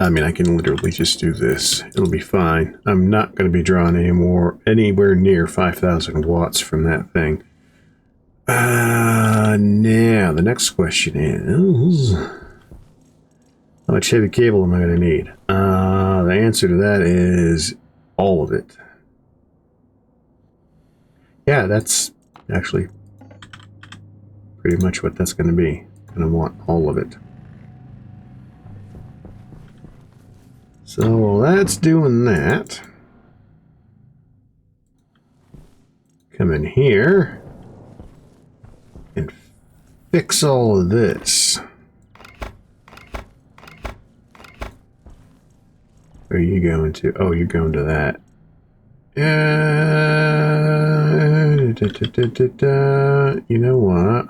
I mean, I can literally just do this. It'll be fine. I'm not going to be drawing anywhere near 5,000 watts from that thing. Now, the next question is... how much heavy cable am I going to need? The answer to that is all of it. Yeah, that's actually pretty much what that's going to be. Going to want all of it. So while that's doing that, come in here and fix all of this. Where are you going to? Oh, you're going to that. You know what?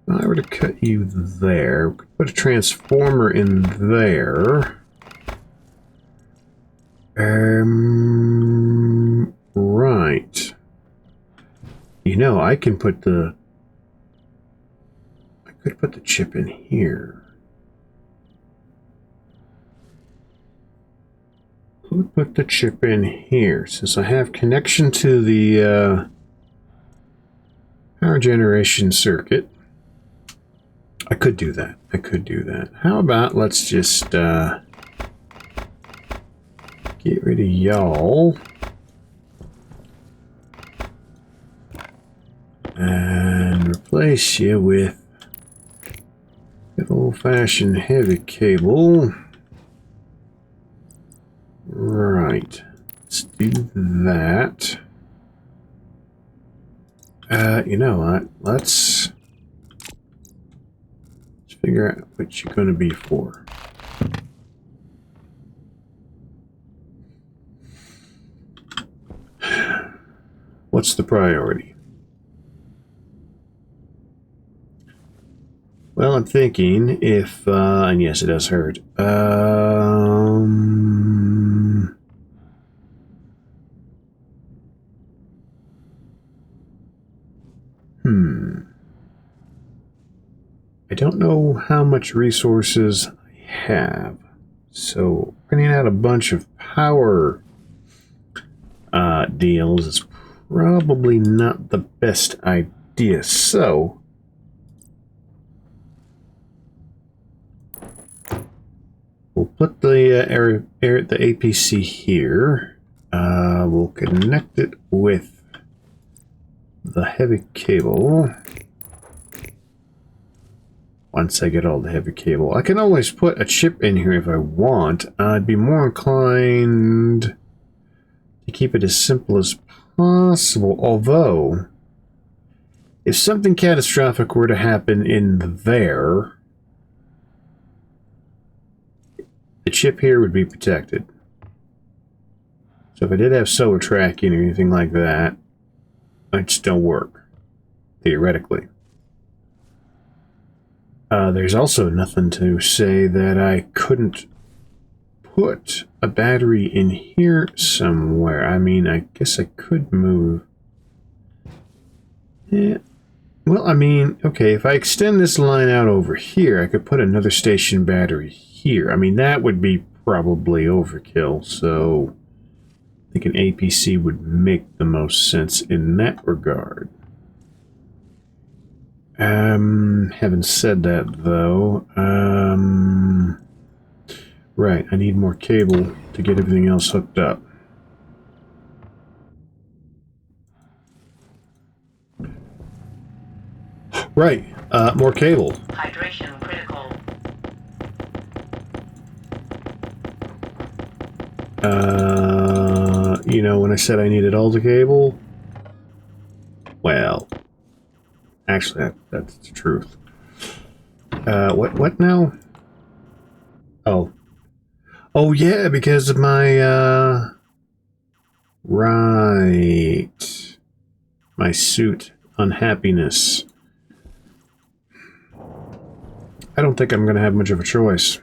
If I were to cut you there, we could put a transformer in there. Right. You know, I can put the... I could put the chip in here. Who would put the chip in here? Since I have connection to the power generation circuit, I could do that. I could do that. How about let's just get rid of y'all and replace you with good old-fashioned heavy cable. Right. Let's do that. You know what? Let's figure out what you're going to be for. What's the priority? Well, I'm thinking if, and yes, it does hurt. I don't know how much resources I have. So, printing out a bunch of power deals is probably not the best idea. So we'll put the the APC here. We'll connect it with the heavy cable. Once I get all the heavy cable, I can always put a chip in here if I want. I'd be more inclined to keep it as simple as possible. Although, if something catastrophic were to happen in there, the chip here would be protected. So if I did have solar tracking or anything like that, it'd still work, theoretically. There's also nothing to say that I couldn't put a battery in here somewhere. I mean, I guess I could move. Yeah. Well, I mean, okay, if I extend this line out over here, I could put another station battery here. I mean, that would be probably overkill, so I think an APC would make the most sense in that regard. Having said that, though, right, I need more cable to get everything else hooked up. Right, more cable. Hydration critical. You know, when I said I needed all the cable, well, actually, that's the truth. What now? Oh. Oh, yeah, because of my, right. My suit unhappiness. I don't think I'm going to have much of a choice.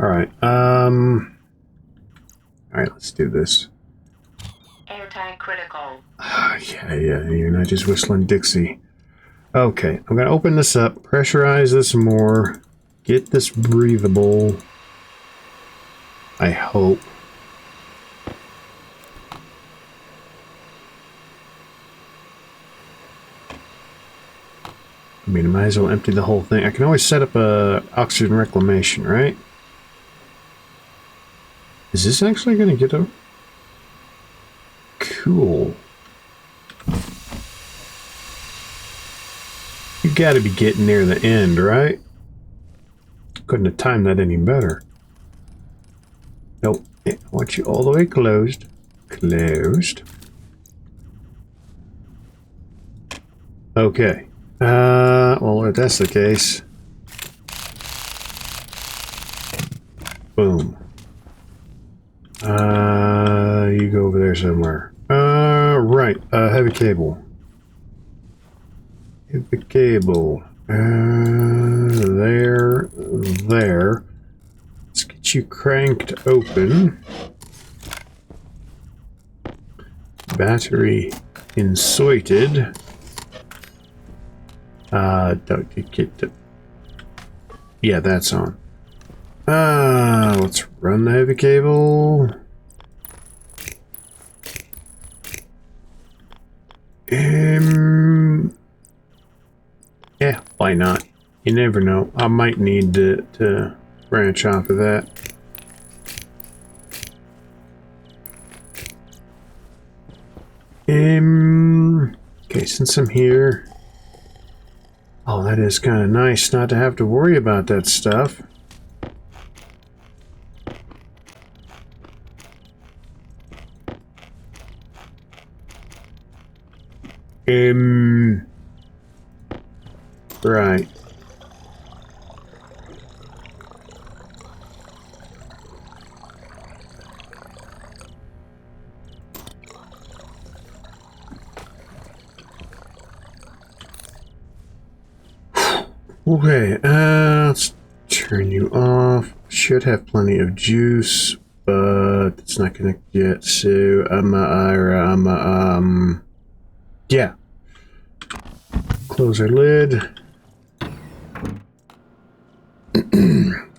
Alright, alright, let's do this. Airtight critical. Yeah, you're not just whistling Dixie. Okay, I'm going to open this up, pressurize this more, get this breathable. I hope. I mean, I might as well empty the whole thing. I can always set up a oxygen reclamation, right? Is this actually going to get a... Cool. You got to be getting near the end, right? Couldn't have timed that any better. Nope. I want you all the way closed. Closed. Okay. Well, if that's the case... Boom. You go over there somewhere. Right. Heavy cable. Heavy cable. There. Let's get you cranked open. Battery inserted. Don't get the... Yeah, that's on. Let's run the heavy cable. Yeah, why not? You never know. I might need to branch off of that. Okay, since I'm here... Oh, that is kind of nice not to have to worry about that stuff. Right. Okay, let's turn you off. Should have plenty of juice, but it's not connected yet, so yeah. Close our lid.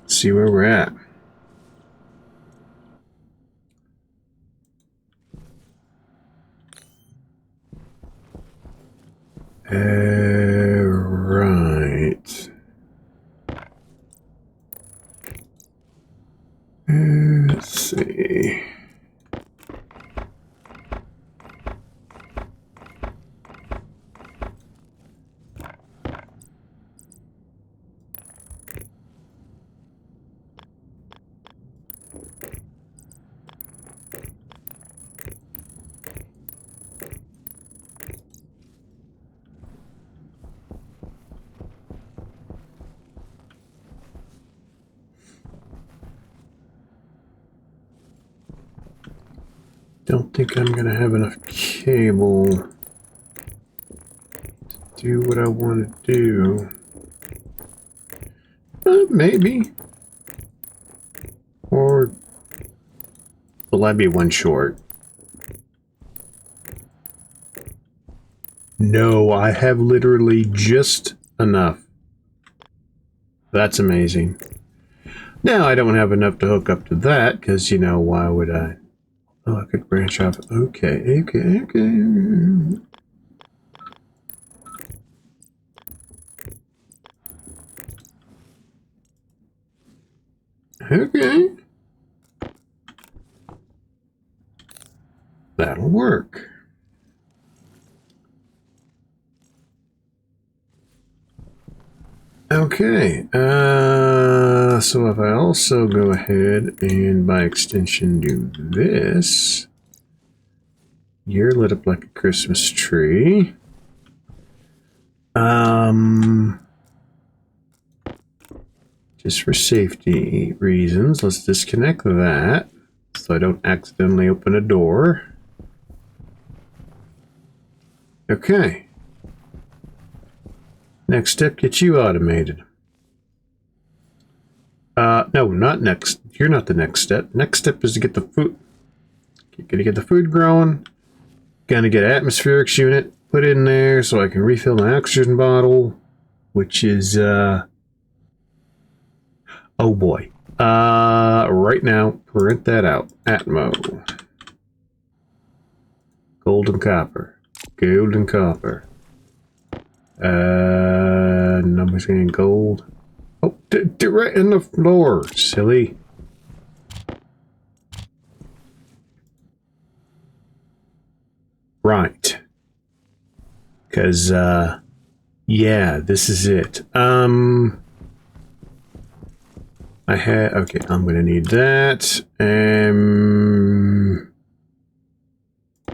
See where we're at. Right. Let's see. Don't think I'm going to have enough cable to do what I want to do. Maybe. Or will I be one short? No, I have literally just enough. That's amazing. Now I don't have enough to hook up to that, because, you know, why would I? Oh, I could branch off. Okay. Okay. That'll work. Okay. So if I also go ahead and by extension do this, you're lit up like a Christmas tree. Just for safety reasons, let's disconnect that so I don't accidentally open a door. Okay. Next step, get you automated. No, not next. You're not the next step. Next step is to get the food. Gotta get the food growing. Gonna get atmospherics unit put in there so I can refill my oxygen bottle, which is, oh boy. Right now, print that out. Atmo. Gold and copper. Gold and copper. Nobody's getting gold. Oh, right in the floor, silly. Right. Because, yeah, this is it. I had, okay, I'm going to need that.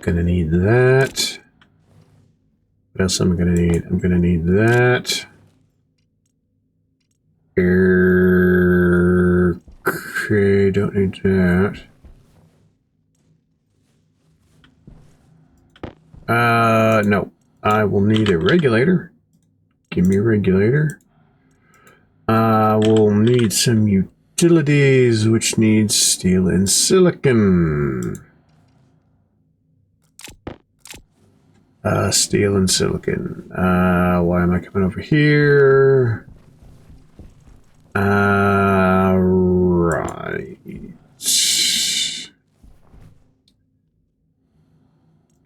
Gonna need that. What else am I going to need? I'm going to need that. Okay, don't need that. No. I will need a regulator. Give me a regulator. We'll need some utilities, which needs steel and silicon. Steel and silicon. Why am I coming over here? Right.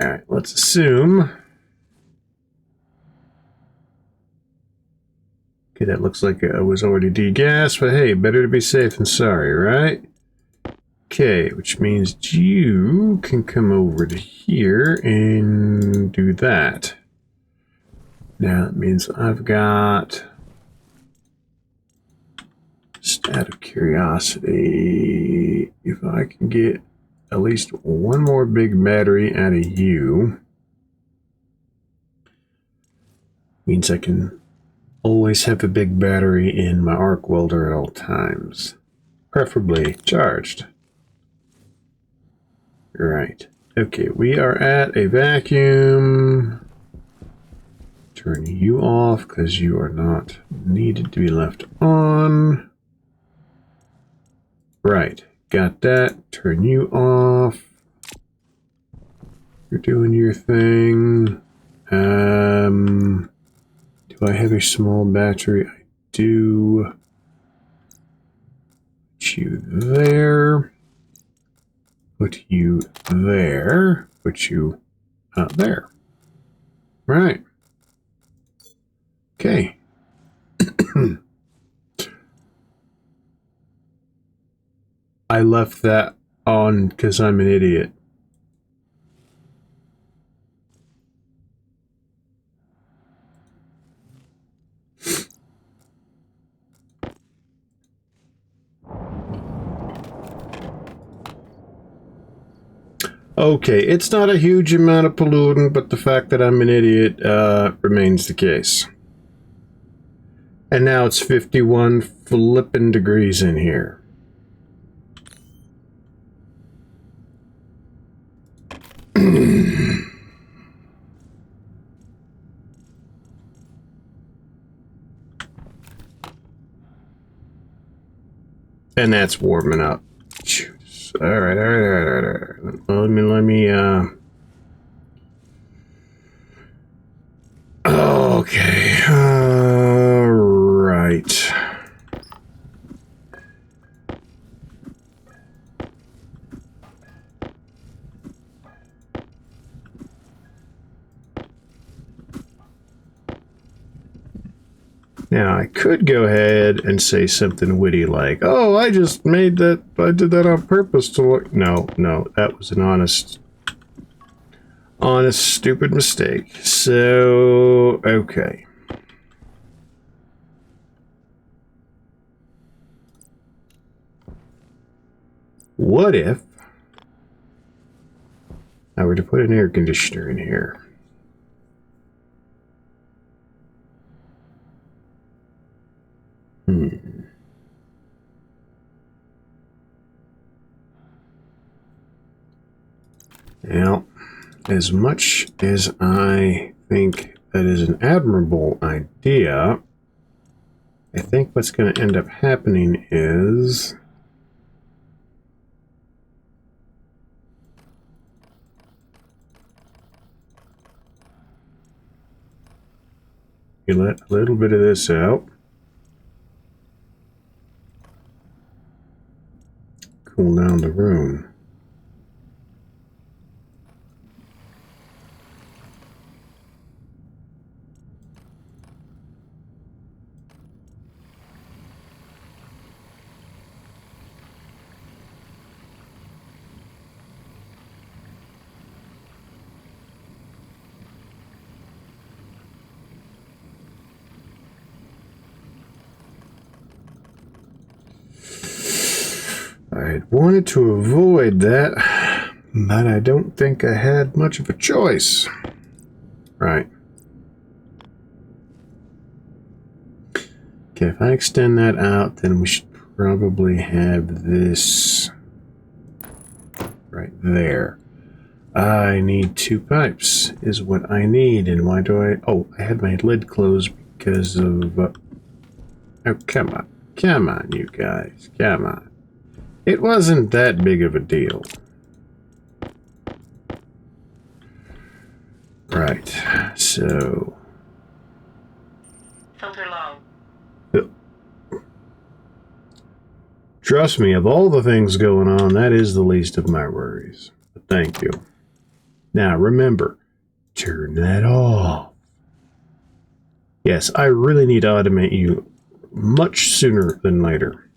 Alright, let's assume. Okay, that looks like it was already degassed, but hey, better to be safe than sorry, right? Okay, which means you can come over to here and do that. Now that means I've got, just out of curiosity, if I can get at least one more big battery out of you, means I can always have a big battery in my arc welder at all times, preferably charged. Right. Okay, we are at a vacuum. Turn you off because you are not needed to be left on. Right, got that. Turn you off. You're doing your thing. Do I have a small battery? I do. Put you there. Put you there. Put you there. Right. Okay. I left that on because I'm an idiot. Okay, it's not a huge amount of pollutant, but the fact that I'm an idiot remains the case. And now it's 51 flippin' degrees in here. And that's warming up. All right. Let me, okay. All right. Now, I could go ahead and say something witty like, oh, I just made that, I did that on purpose to look. No, that was an honest, stupid mistake. So, okay. What if I were to put an air conditioner in here? Now, as much as I think that is an admirable idea, I think what's going to end up happening is you let a little bit of this out. Cool down the room. I wanted to avoid that, but I don't think I had much of a choice. Right. Okay, if I extend that out, then we should probably have this right there. I need 2 pipes is what I need. And why do I... Oh, I had my lid closed because of... oh, come on. Come on, you guys. Come on. It wasn't that big of a deal. Right. So... Filter low. Trust me, of all the things going on, that is the least of my worries. But thank you. Now, remember, turn that off. Yes, I really need to automate you much sooner than later.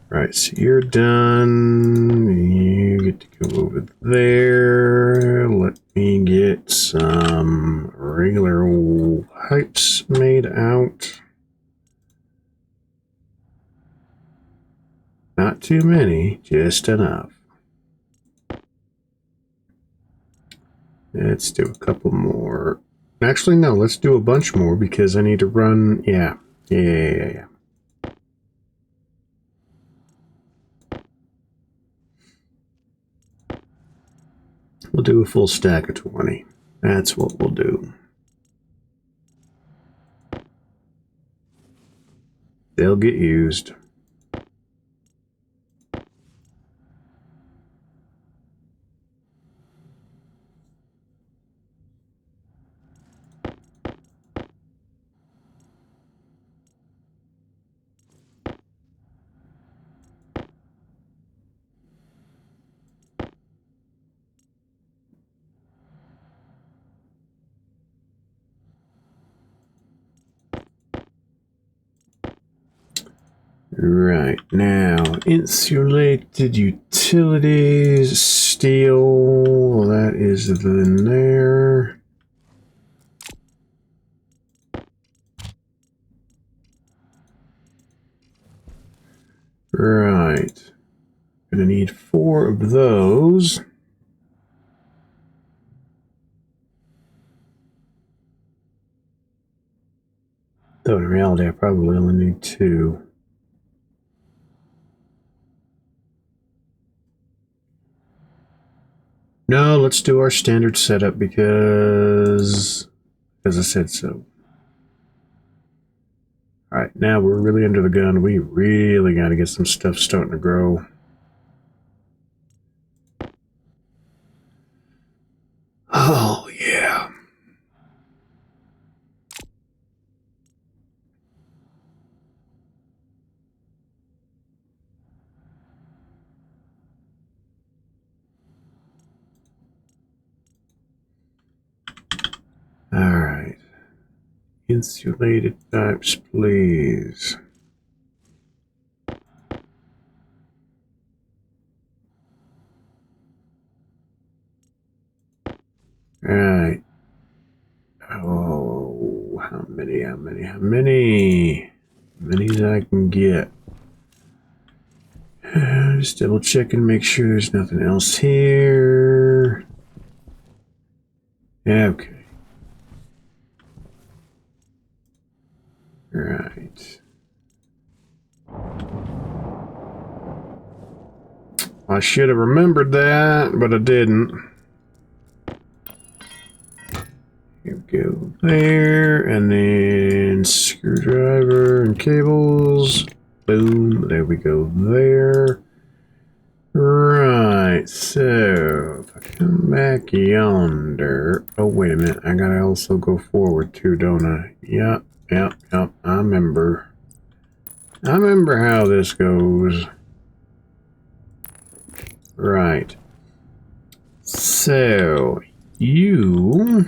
Right, so you're done. You get to go over there. Let me get some regular pipes made out. Not too many, just enough. Let's do a couple more. Actually, no, let's do a bunch more because I need to run. Yeah. We'll do a full stack of 20. That's what we'll do. They'll get used. Right, now, insulated utilities, steel, that is in there. Right. Gonna need 4 of those. Though in reality, I probably only need 2. No, let's do our standard setup because I said so. Alright, now we're really under the gun. We really got to get some stuff starting to grow. Oh, yeah. Alright. Insulated types, please. Alright. Oh, how many as I can get. Just double check and make sure there's nothing else here. Okay. Right. I should have remembered that, but I didn't. Here we go there, and then screwdriver and cables. Boom, there we go there. Right, so if I come back yonder. Oh, wait a minute, I gotta also go forward too, don't I? Yep, I remember. I remember how this goes. Right. So, you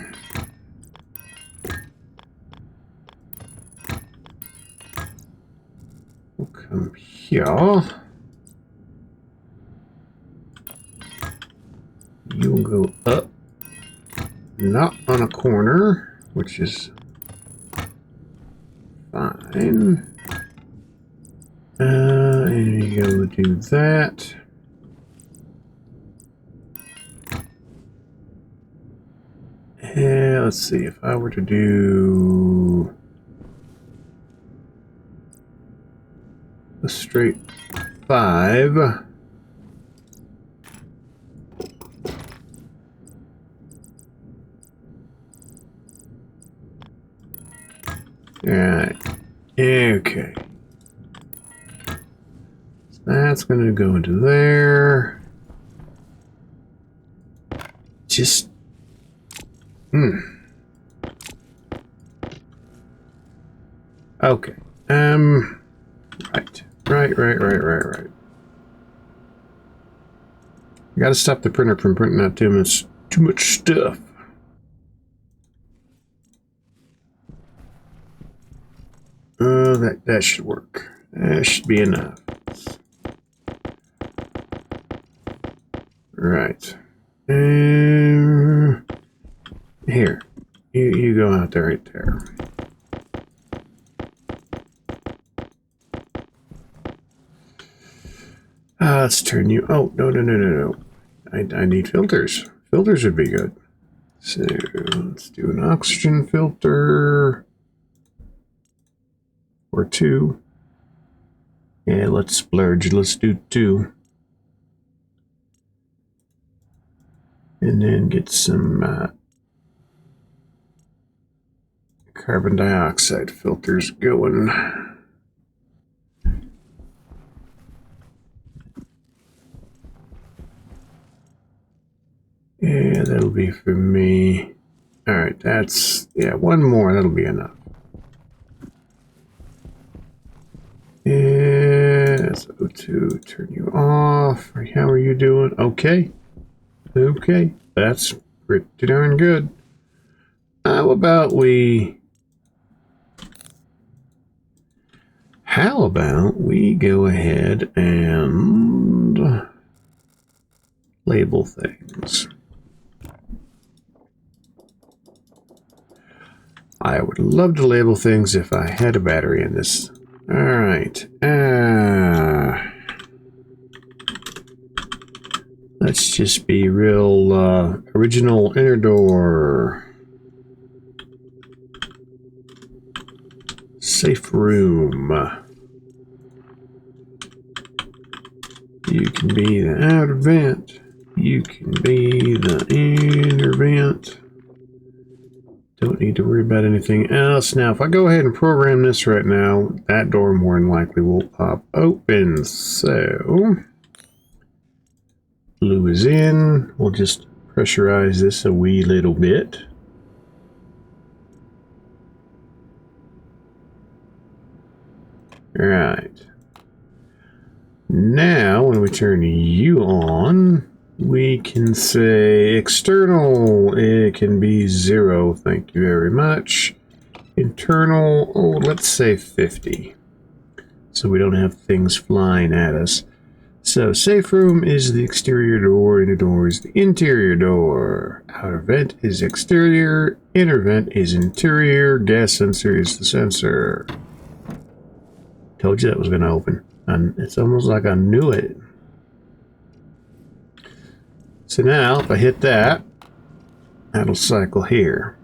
will come here. You'll go up, not on a corner, which is fine. And you go do that. And let's see, if I were to do a straight 5. Alright. Okay. So that's gonna go into there. Just okay. Right. Gotta stop the printer from printing out too much stuff. That should work. That should be enough. Right. Here. You go out there right there. Let's turn you. Oh, no. I need filters. Filters would be good. So let's do an oxygen filter. Or 2. Yeah, let's splurge. Let's do 2. And then get some carbon dioxide filters going. Yeah, that'll be for me. Alright, yeah, 1 more, that'll be enough. Yeah, so to turn you off. How are you doing? Okay. Okay, that's pretty darn good. How about we... how about we go ahead and label things? I would love to label things if I had a battery in this. All right. Let's just be real original inner door. Safe room. You can be the outer vent. You can be the inner vent. Don't need to worry about anything else. Now, if I go ahead and program this right now, that door more than likely will pop open. So, blue is in. We'll just pressurize this a wee little bit. All right. Now, when we turn you on, we can say external. It can be 0. Thank you very much. Internal, oh, let's say 50. So we don't have things flying at us. So safe room is the exterior door, inner door is the interior door. Outer vent is exterior, inner vent is interior, gas sensor is the sensor. Told you that was going to open. And it's almost like I knew it. So now, if I hit that, that'll cycle here.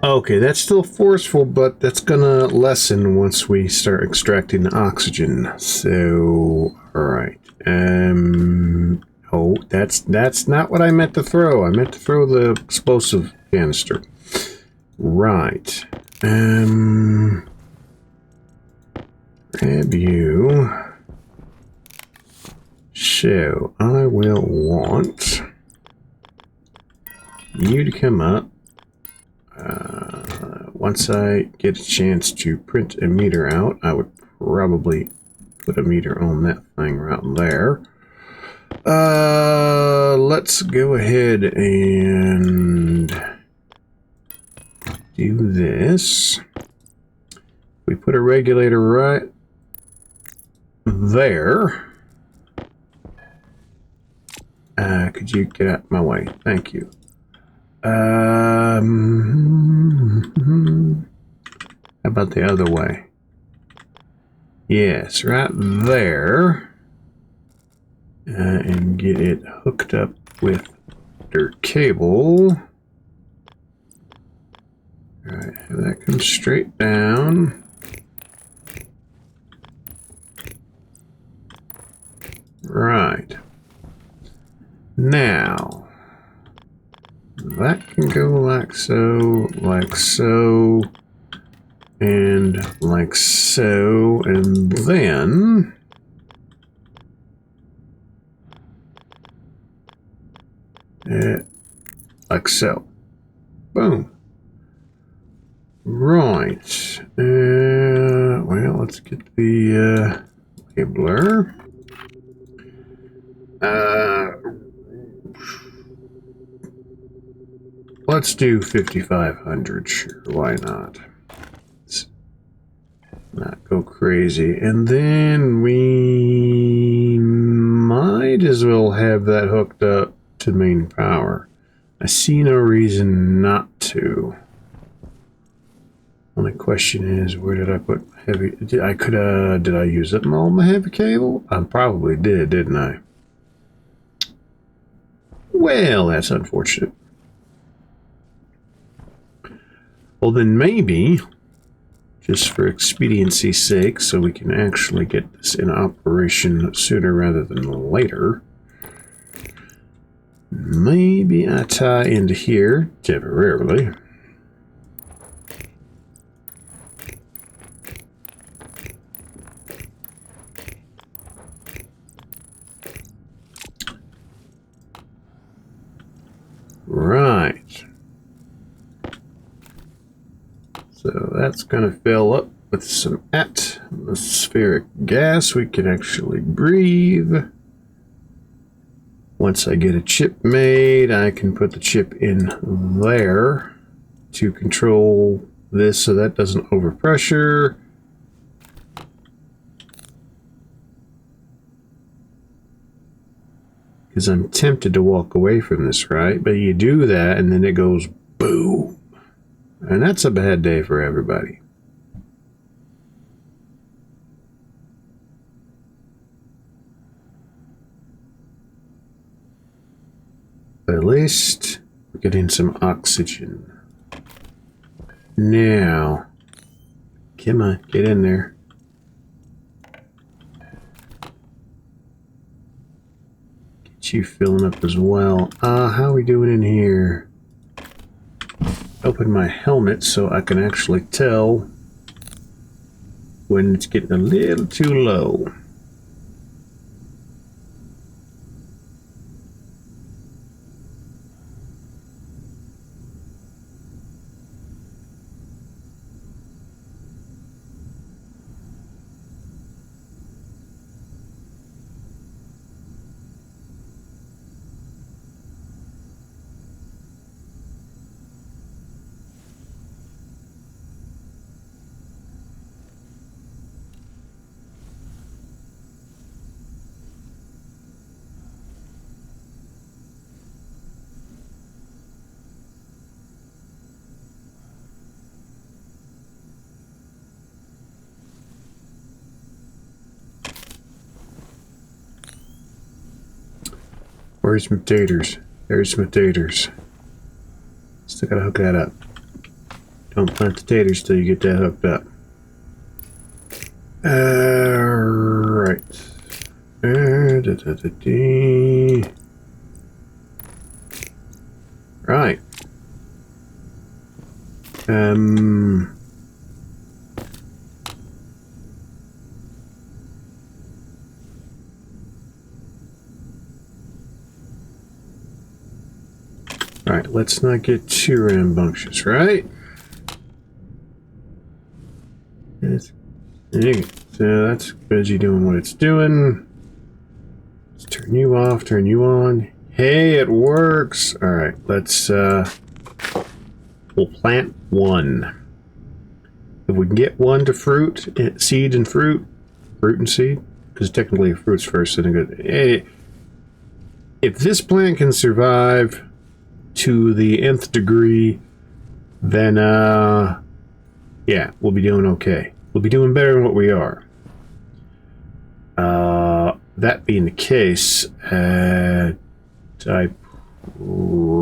Okay, that's still forceful, but that's gonna lessen once we start extracting the oxygen. So, alright. Oh, that's not what I meant to throw. I meant to throw the explosive canister. Right. Grab you. So, I will want you to come up. Once I get a chance to print a meter out, I would probably put a meter on that thing right there. Let's go ahead and do this. We put a regulator right there. Could you get out of my way? Thank you. How about the other way? Yes, right there. And get it hooked up with their cable. Alright, have that come straight down. Right. Now, that can go like so, and like so, and then like so. Boom. Right. Well, let's get the cabler. Let's do 5,500. Sure, why not? Let's not go crazy. And then we might as well have that hooked up to main power. I see no reason not to. Only question is, where did I put heavy? Did I use up all my heavy cable? I probably did, didn't I? Well, that's unfortunate. Well, then maybe, just for expediency's sake, so we can actually get this in operation sooner rather than later, maybe I tie into here temporarily. Right. So that's going to fill up with some atmospheric gas. We can actually breathe. Once I get a chip made, I can put the chip in there to control this so that doesn't overpressure. Because I'm tempted to walk away from this, right? But you do that and then it goes boom. And that's a bad day for everybody. But at least we're getting some oxygen. Now, come on, get in there. Get you filling up as well. How are we doing in here? Open my helmet so I can actually tell when it's getting a little too low. Where's my taters? There's my taters. Still gotta hook that up. Don't plant the taters till you get that hooked up. Right. Right. Alright, let's not get too rambunctious, right? So that's busy doing what it's doing. Let's turn you off, turn you on. Hey, it works! Alright, let's, we'll plant one. If we can get one to fruit, seed and fruit and seed, because technically fruit's first and a good. Hey, if this plant can survive to the nth degree, then yeah, we'll be doing okay. We'll be doing better than what we are. That being the case, I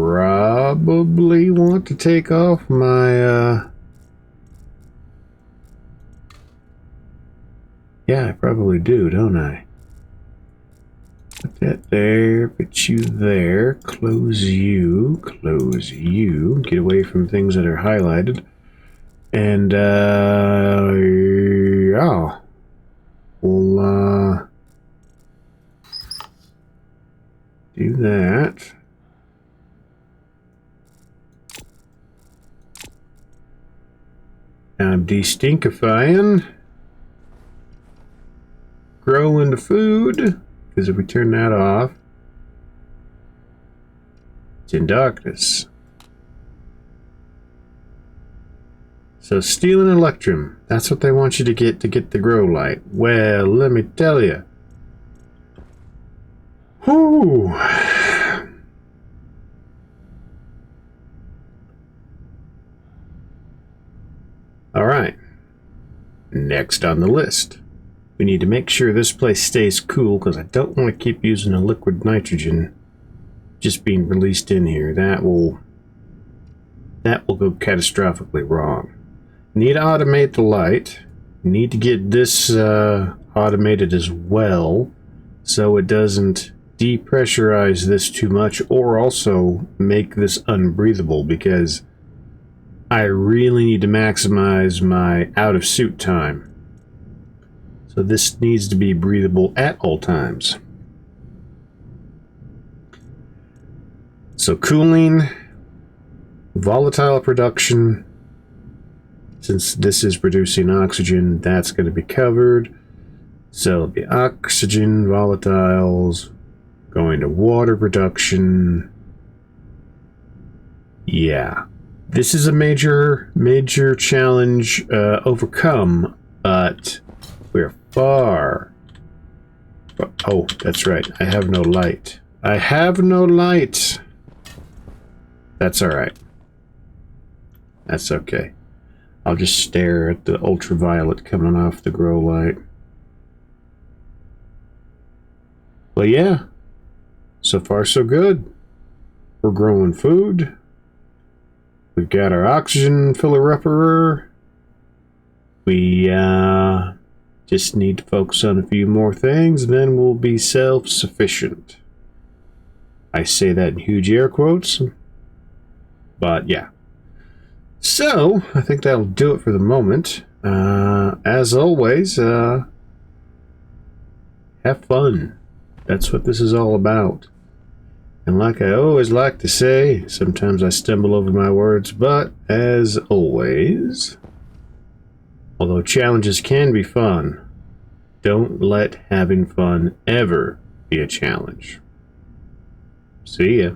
probably want to take off my yeah, I probably do, don't I? Put that there, put you there, close you, get away from things that are highlighted. And, yeah, we'll, do that. I'm de-stinkifying. Grow into food, because if we turn that off, it's in darkness. So steel and electrum, that's what they want you to get the grow light. Well, let me tell you. Whew. All right. Next on the list. We need to make sure this place stays cool because I don't want to keep using a liquid nitrogen just being released in here. That will go catastrophically wrong. Need to automate the light. Need to get this automated as well so it doesn't depressurize this too much or also make this unbreathable, because I really need to maximize my out of suit time. So this needs to be breathable at all times. So cooling, volatile production, Since this is producing oxygen, that's going to be covered. So it'll be oxygen, volatiles, going to water production. Yeah. This is a major challenge overcome, but we're far. Oh, that's right. I have no light. I have no light. That's all right. That's okay. I'll just stare at the ultraviolet coming off the grow light. But yeah, so far so good. We're growing food. We've got our oxygen filler-upperer. We just need to focus on a few more things, and then we'll be self-sufficient. I say that in huge air quotes. But yeah. So, I think that'll do it for the moment. As always, have fun. That's what this is all about. And like I always like to say, sometimes I stumble over my words, but as always, although challenges can be fun, don't let having fun ever be a challenge. See ya.